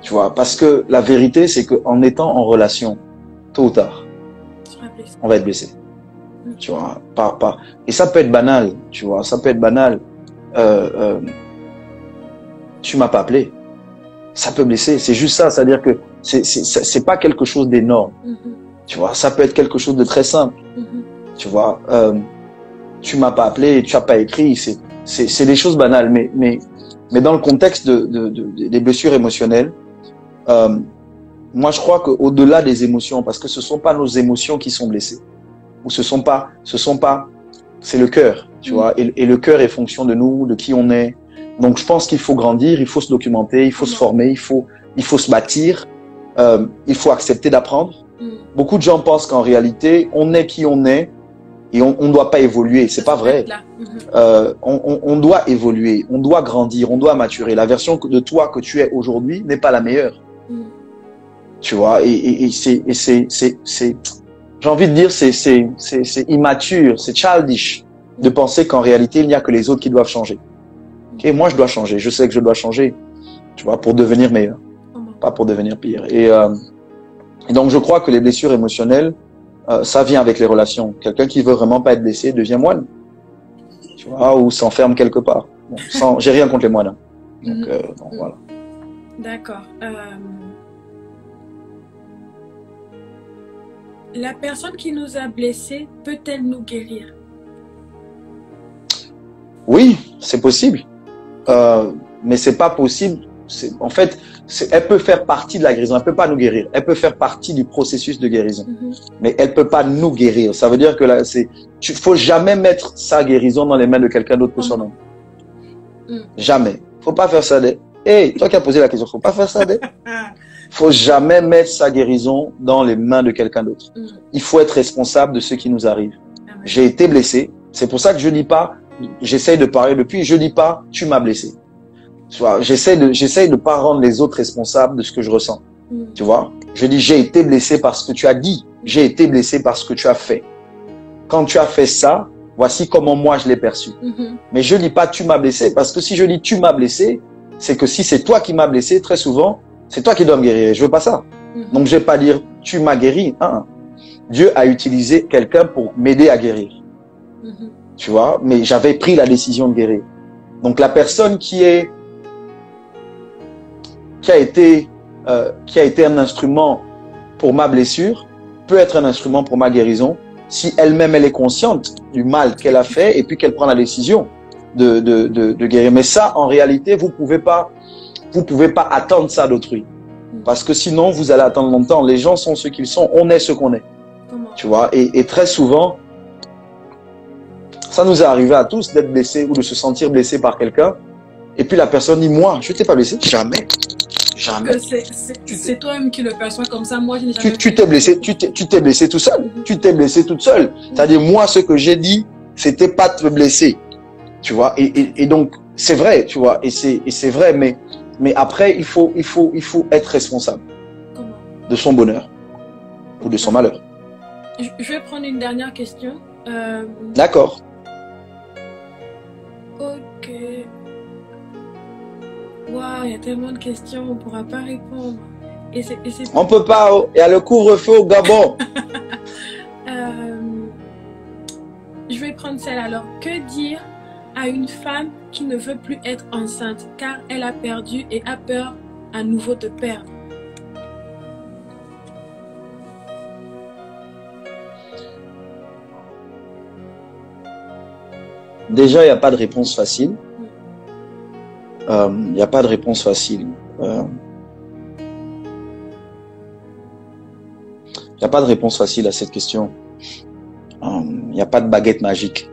Tu vois, parce que la vérité, c'est qu'en étant en relation, tôt ou tard, on va être blessé. Tu vois, et ça peut être banal, tu vois, ça peut être banal. Tu m'as pas appelé. Ça peut blesser, c'est juste ça, c'est-à-dire que c'est pas quelque chose d'énorme. Tu vois, ça peut être quelque chose de très simple. Tu vois, tu m'as pas appelé, tu as pas écrit, c'est des choses banales, mais dans le contexte des blessures émotionnelles, moi je crois qu'au-delà des émotions, parce que ce sont pas nos émotions qui sont blessées, ou c'est le cœur, tu vois, et le cœur est fonction de nous, de qui on est. Donc je pense qu'il faut grandir, il faut se documenter, il faut se former, il faut se bâtir, il faut accepter d'apprendre. Beaucoup de gens pensent qu'en réalité, on est qui on est et on ne doit pas évoluer. C'est pas vrai. On doit évoluer, on doit grandir, on doit maturer. La version de toi que tu es aujourd'hui n'est pas la meilleure. Tu vois, et c'est, j'ai envie de dire, c'est immature, c'est childish de penser qu'en réalité, il n'y a que les autres qui doivent changer. Et moi, je dois changer. Je sais que je dois changer, tu vois, pour devenir meilleur, pas pour devenir pire. Et donc, je crois que les blessures émotionnelles, ça vient avec les relations. Quelqu'un qui veut vraiment pas être blessé devient moine, tu vois, ou s'enferme quelque part. Bon, j'ai rien contre les moines. Donc voilà. D'accord. La personne qui nous a blessés peut-elle nous guérir? Oui, c'est possible. Mais c'est pas possible. En fait, elle peut faire partie de la guérison. Elle peut pas nous guérir. Elle peut faire partie du processus de guérison. Mais elle peut pas nous guérir. Ça veut dire que là, faut jamais mettre sa guérison dans les mains de quelqu'un d'autre que son homme. Jamais. Faut pas faire ça. Hey, toi qui as posé la question, faut pas faire ça. Faut jamais mettre sa guérison dans les mains de quelqu'un d'autre. Il faut être responsable de ce qui nous arrive. J'ai été blessé. C'est pour ça que je dis pas, j'essaye de parler depuis, je dis pas, tu m'as blessé. Tu vois, j'essaie de pas rendre les autres responsables de ce que je ressens. Tu vois, je dis j'ai été blessé par ce que tu as dit, j'ai été blessé par ce que tu as fait. Quand tu as fait ça, voici comment moi je l'ai perçu. Mais je dis pas tu m'as blessé, parce que si je dis tu m'as blessé, c'est que si c'est toi qui m'as blessé, très souvent, c'est toi qui dois me guérir. Je veux pas ça. Donc je vais pas dire tu m'as guéri. Hein. Dieu a utilisé quelqu'un pour m'aider à guérir. Tu vois, mais j'avais pris la décision de guérir. Donc la personne qui a été un instrument pour ma blessure peut être un instrument pour ma guérison si elle-même elle est consciente du mal qu'elle a fait et puis qu'elle prend la décision de guérir. Mais ça, en réalité, vous pouvez pas attendre ça d'autrui. Parce que sinon, vous allez attendre longtemps. Les gens sont ce qu'ils sont, on est ce qu'on est. Tu vois, et très souvent, ça nous est arrivé à tous d'être blessés ou de se sentir blessé par quelqu'un. Et puis la personne dit, moi, je t'ai pas blessé. Jamais. Jamais. C'est toi-même qui le perçois comme ça. Moi, je n'ai jamais. Tu t'es blessé, tu t'es blessé tout seul. Tu t'es blessé toute seule. C'est-à-dire, moi, ce que j'ai dit, c'était pas te blesser. Tu vois, et donc, c'est vrai, tu vois, et c'est vrai, mais après, il faut être responsable. Comment? De son bonheur ou de son malheur. Je vais prendre une dernière question. D'accord. Ok. Waouh, il y a tellement de questions, on ne pourra pas répondre. On peut pas, il y a le couvre-feu au Gabon. Je vais prendre celle alors. Que dire à une femme qui ne veut plus être enceinte car elle a perdu et a peur à nouveau de perdre? Déjà, il n'y a pas de réponse facile. Il n'y a pas de réponse facile. Il n'y a pas de réponse facile à cette question. Il n'y a pas de baguette magique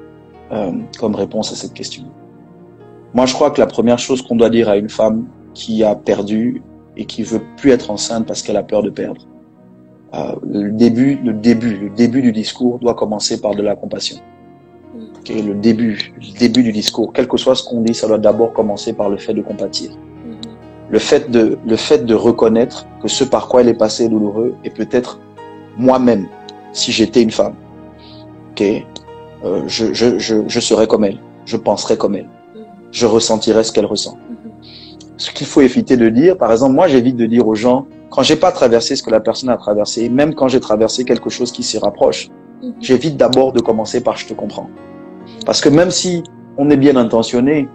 comme réponse à cette question. Moi, je crois que la première chose qu'on doit dire à une femme qui a perdu et qui veut plus être enceinte parce qu'elle a peur de perdre, le début du discours doit commencer par de la compassion. Okay, le début du discours, quel que soit ce qu'on dit, ça doit d'abord commencer par le fait de compatir. Le fait de reconnaître que ce par quoi elle est passée est douloureux et peut-être moi-même, si j'étais une femme, okay, je serais comme elle, je penserais comme elle, je ressentirais ce qu'elle ressent. Ce qu'il faut éviter de dire, par exemple, moi j'évite de dire aux gens, quand j'ai pas traversé ce que la personne a traversé, même quand j'ai traversé quelque chose qui s'y rapproche, j'évite d'abord de commencer par « je te comprends ». Parce que même si on est bien intentionné,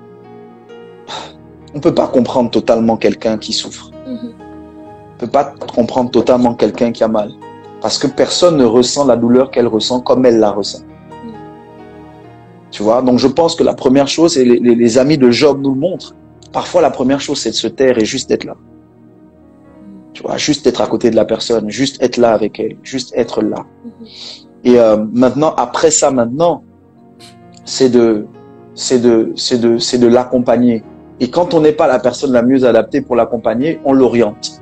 on peut pas comprendre totalement quelqu'un qui souffre. On peut pas comprendre totalement quelqu'un qui a mal. Parce que personne ne ressent la douleur qu'elle ressent comme elle la ressent. Tu vois, donc je pense que la première chose, et les amis de Job nous le montrent, parfois la première chose c'est de se taire et juste d'être là. Tu vois, juste être à côté de la personne, juste être là avec elle, juste être là. Et maintenant, après ça, c'est de l'accompagner. Et quand on n'est pas la personne la mieux adaptée pour l'accompagner, on l'oriente.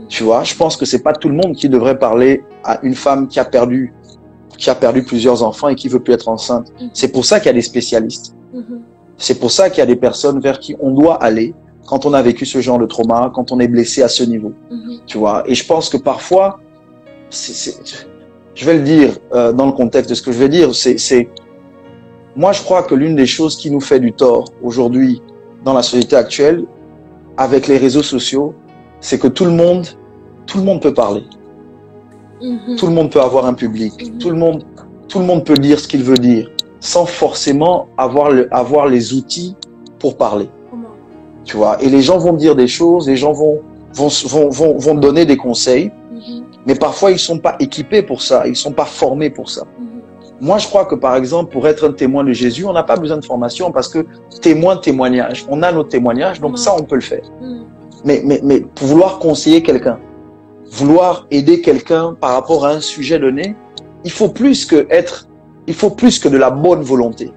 Tu vois, je pense que c'est pas tout le monde qui devrait parler à une femme qui a perdu plusieurs enfants et qui veut plus être enceinte. C'est pour ça qu'il y a des spécialistes. C'est pour ça qu'il y a des personnes vers qui on doit aller quand on a vécu ce genre de trauma, quand on est blessé à ce niveau. Tu vois, et je pense que parfois, je vais le dire dans le contexte de ce que je vais dire, moi je crois que l'une des choses qui nous fait du tort aujourd'hui dans la société actuelle, avec les réseaux sociaux, c'est que tout le monde peut parler. Tout le monde peut avoir un public. Tout le monde peut dire ce qu'il veut dire, sans forcément avoir les outils pour parler. Tu vois, et les gens vont dire des choses, les gens vont donner des conseils, mais parfois ils sont pas équipés pour ça, ils sont pas formés pour ça. Moi, je crois que par exemple, pour être un témoin de Jésus, on n'a pas besoin de formation parce que témoignage, on a nos témoignages, donc ça on peut le faire. Mais pour vouloir conseiller quelqu'un, vouloir aider quelqu'un par rapport à un sujet donné, il faut plus que de la bonne volonté.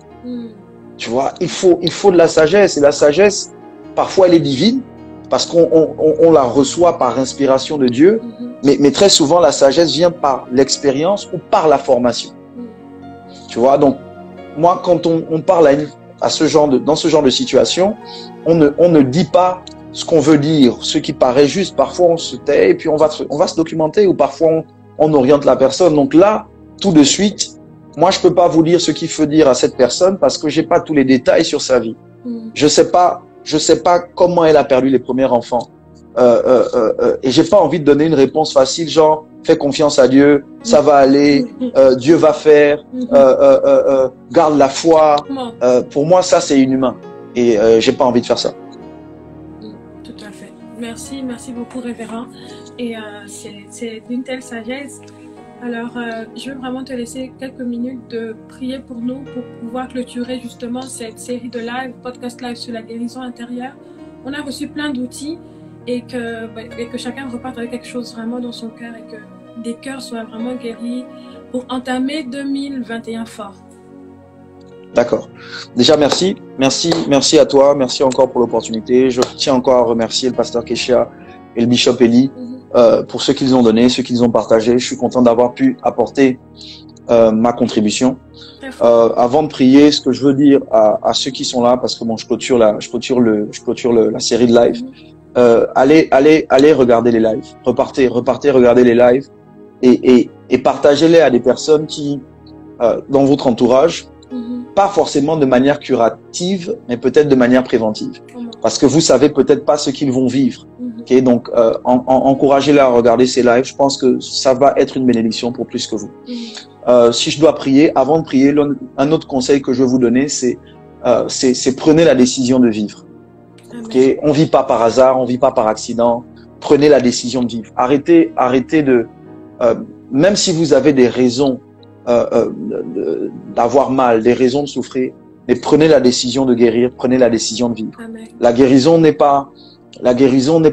Tu vois, il faut de la sagesse, et la sagesse, parfois elle est divine, parce qu'on la reçoit par inspiration de Dieu, mais très souvent la sagesse vient par l'expérience ou par la formation. Tu vois, donc moi quand on parle dans ce genre de situation, on ne dit pas ce qu'on veut dire, ce qui paraît juste. Parfois, on se tait et puis on va se documenter, ou parfois on oriente la personne. Donc là, tout de suite, moi, je peux pas vous dire ce qu'il faut dire à cette personne parce que j'ai pas tous les détails sur sa vie. Je sais pas comment elle a perdu les premiers enfants. Et j'ai pas envie de donner une réponse facile, genre fais confiance à Dieu, ça va aller, Dieu va faire, garde la foi. Pour moi, ça c'est inhumain et j'ai pas envie de faire ça. Tout à fait. Merci beaucoup, révérend. Et c'est d'une telle sagesse. Alors, je veux vraiment te laisser quelques minutes de prier pour nous, pour pouvoir clôturer justement cette série de live, podcast live sur la guérison intérieure. On a reçu plein d'outils et que chacun reparte avec quelque chose vraiment dans son cœur et que des cœurs soient vraiment guéris pour entamer 2021 fort. D'accord. Déjà, merci à toi. Merci encore pour l'opportunité. Je tiens encore à remercier le pasteur Kesha et le bishop Eli pour ce qu'ils ont donné, ce qu'ils ont partagé. Je suis content d'avoir pu apporter ma contribution. Avant de prier, ce que je veux dire à ceux qui sont là, parce que bon, je clôture la série de live. Allez regarder les lives. Repartez regarder les lives et partagez-les à des personnes qui dans votre entourage. Pas forcément de manière curative, mais peut-être de manière préventive. Parce que vous savez peut-être pas ce qu'ils vont vivre. Okay? Donc, encouragez-les à regarder ces lives. Je pense que ça va être une bénédiction pour plus que vous. Si je dois prier, avant de prier, un autre conseil que je vais vous donner, c'est prenez la décision de vivre. Okay? On vit pas par hasard, on vit pas par accident. Prenez la décision de vivre. Arrêtez de, même si vous avez des raisons d'avoir mal, des raisons de souffrir, mais prenez la décision de guérir, prenez la décision de vivre. Amen. La guérison n'est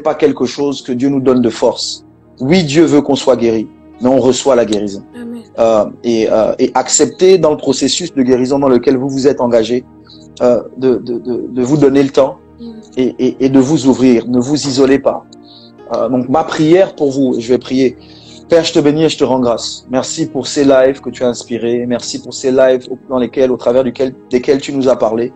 pas quelque chose que Dieu nous donne de force. Oui, Dieu veut qu'on soit guéri, mais on reçoit la guérison. Et acceptez dans le processus de guérison dans lequel vous vous êtes engagé, de vous donner le temps et de vous ouvrir. Ne vous isolez pas. Donc ma prière pour vous, et je vais prier. Père, je te bénis et je te rends grâce. Merci pour ces lives que tu as inspirés. Merci pour ces lives au travers desquels tu nous as parlé.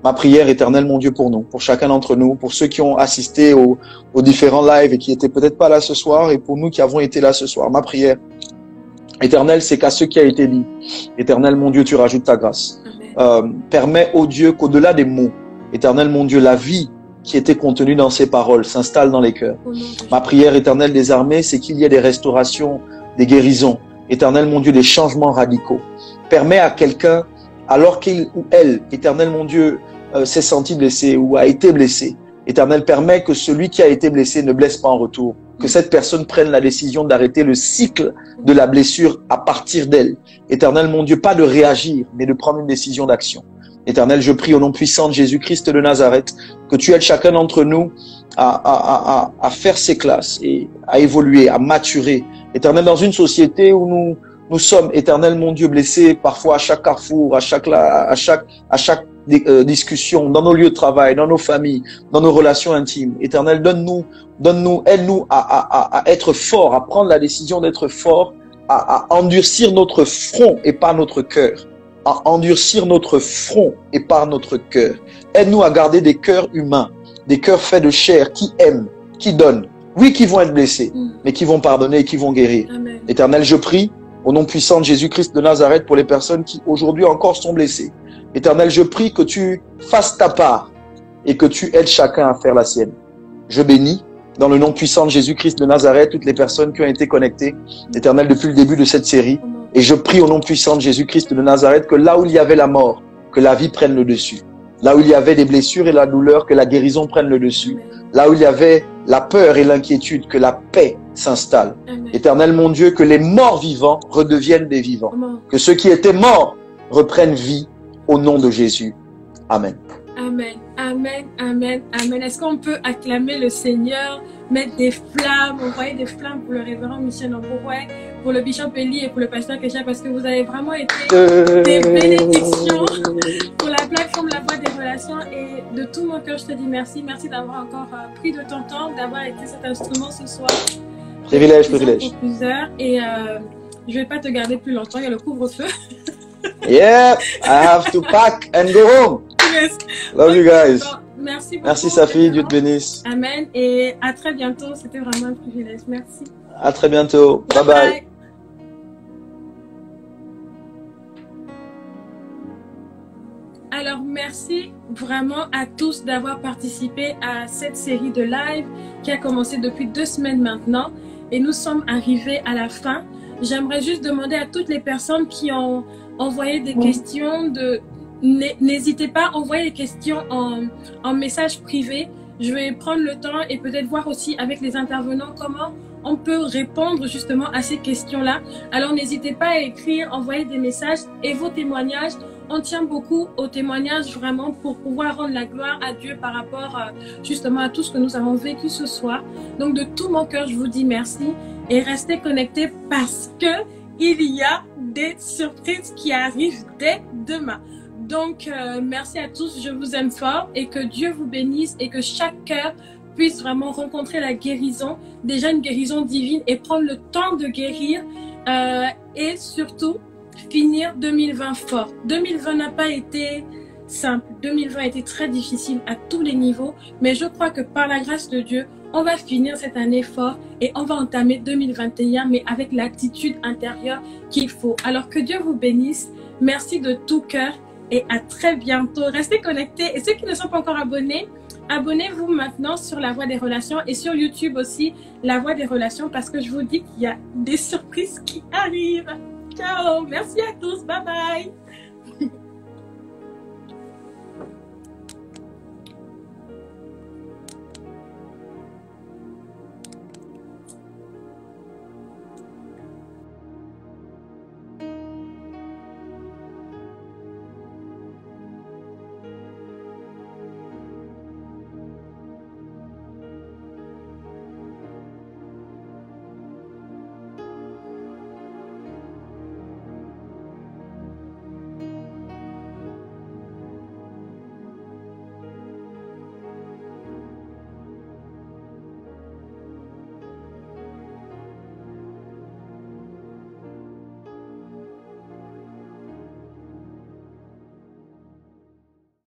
Ma prière, Éternel, mon Dieu, pour nous, pour chacun d'entre nous, pour ceux qui ont assisté aux différents lives et qui étaient peut-être pas là ce soir, et pour nous qui avons été là ce soir. Ma prière, Éternel, c'est qu'à ce qui a été dit, Éternel, mon Dieu, tu rajoutes ta grâce. Permets, ô Dieu, qu'au-delà des mots, Éternel, mon Dieu, la vie qui était contenu dans ces paroles s'installe dans les cœurs. Ma prière, Éternel des armées, c'est qu'il y ait des restaurations, des guérisons. Éternel, mon Dieu, des changements radicaux. Permets à quelqu'un, alors qu'il ou elle, Éternel, mon Dieu, s'est senti blessé ou a été blessé. Éternel, permets que celui qui a été blessé ne blesse pas en retour. Que cette personne prenne la décision d'arrêter le cycle de la blessure à partir d'elle. Éternel, mon Dieu, pas de réagir, mais de prendre une décision d'action. Éternel, je prie au nom puissant de Jésus-Christ de Nazareth que tu aides chacun d'entre nous à faire ses classes et à évoluer, à maturer. Éternel, dans une société où nous sommes, Éternel, mon Dieu, blessés parfois à chaque carrefour, à chaque discussion, dans nos lieux de travail, dans nos familles, dans nos relations intimes. Éternel, aide-nous à être forts, à prendre la décision d'être forts, à endurcir notre front et pas notre cœur. À endurcir notre front et par notre cœur. Aide-nous à garder des cœurs humains, des cœurs faits de chair, qui aiment, qui donnent. Oui, qui vont être blessés, mais qui vont pardonner et qui vont guérir. Amen. Éternel, je prie au nom puissant de Jésus-Christ de Nazareth pour les personnes qui aujourd'hui encore sont blessées. Éternel, je prie que tu fasses ta part et que tu aides chacun à faire la sienne. Je bénis dans le nom puissant de Jésus-Christ de Nazareth toutes les personnes qui ont été connectées, Éternel, depuis le début de cette série. Et je prie au nom puissant de Jésus-Christ de Nazareth que là où il y avait la mort, que la vie prenne le dessus. Là où il y avait des blessures et la douleur, que la guérison prenne le dessus. Là où il y avait la peur et l'inquiétude, que la paix s'installe. Éternel mon Dieu, que les morts vivants redeviennent des vivants. Que ceux qui étaient morts reprennent vie au nom de Jésus. Amen. Amen, amen, amen, amen. Est-ce qu'on peut acclamer le Seigneur, mettre des flammes, envoyer des flammes pour le révérend Michel Ambourouet, pour le bishop Eli et pour le pasteur Kesha, parce que vous avez vraiment été des bénédictions pour la plateforme La Voix des Relations, et de tout mon cœur je te dis merci. Merci d'avoir encore pris de ton temps, d'avoir été cet instrument ce soir. Privilège. Et je vais pas te garder plus longtemps, il y a le couvre-feu. Yeah, I have to pack and go home. Yes. Love you guys. Bon, merci beaucoup. Merci Safi, Dieu te bénisse. Amen. Et à très bientôt. C'était vraiment un privilège. Merci. À très bientôt. Bye bye. Alors, merci vraiment à tous d'avoir participé à cette série de live qui a commencé depuis 2 semaines maintenant. Et nous sommes arrivés à la fin. J'aimerais juste demander à toutes les personnes qui ont envoyé des questions n'hésitez pas à envoyer les questions en message privé. Je vais prendre le temps et peut-être voir aussi avec les intervenants comment on peut répondre justement à ces questions-là. Alors n'hésitez pas à écrire, envoyer des messages et vos témoignages. On tient beaucoup aux témoignages vraiment pour pouvoir rendre la gloire à Dieu par rapport justement à tout ce que nous avons vécu ce soir. Donc de tout mon cœur, je vous dis merci et restez connectés parce que il y a des surprises qui arrivent dès demain. Donc, merci à tous, je vous aime fort et que Dieu vous bénisse et que chaque cœur puisse vraiment rencontrer la guérison, déjà une guérison divine et prendre le temps de guérir et surtout finir 2020 fort. 2020 n'a pas été simple, 2020 a été très difficile à tous les niveaux, mais je crois que par la grâce de Dieu, on va finir cette année fort et on va entamer 2021, mais avec l'attitude intérieure qu'il faut. Alors que Dieu vous bénisse, merci de tout cœur. Et à très bientôt. Restez connectés. Et ceux qui ne sont pas encore abonnés, abonnez-vous maintenant sur La Voix des Relations et sur YouTube aussi, La Voix des Relations, parce que je vous dis qu'il y a des surprises qui arrivent. Ciao. Merci à tous. Bye bye.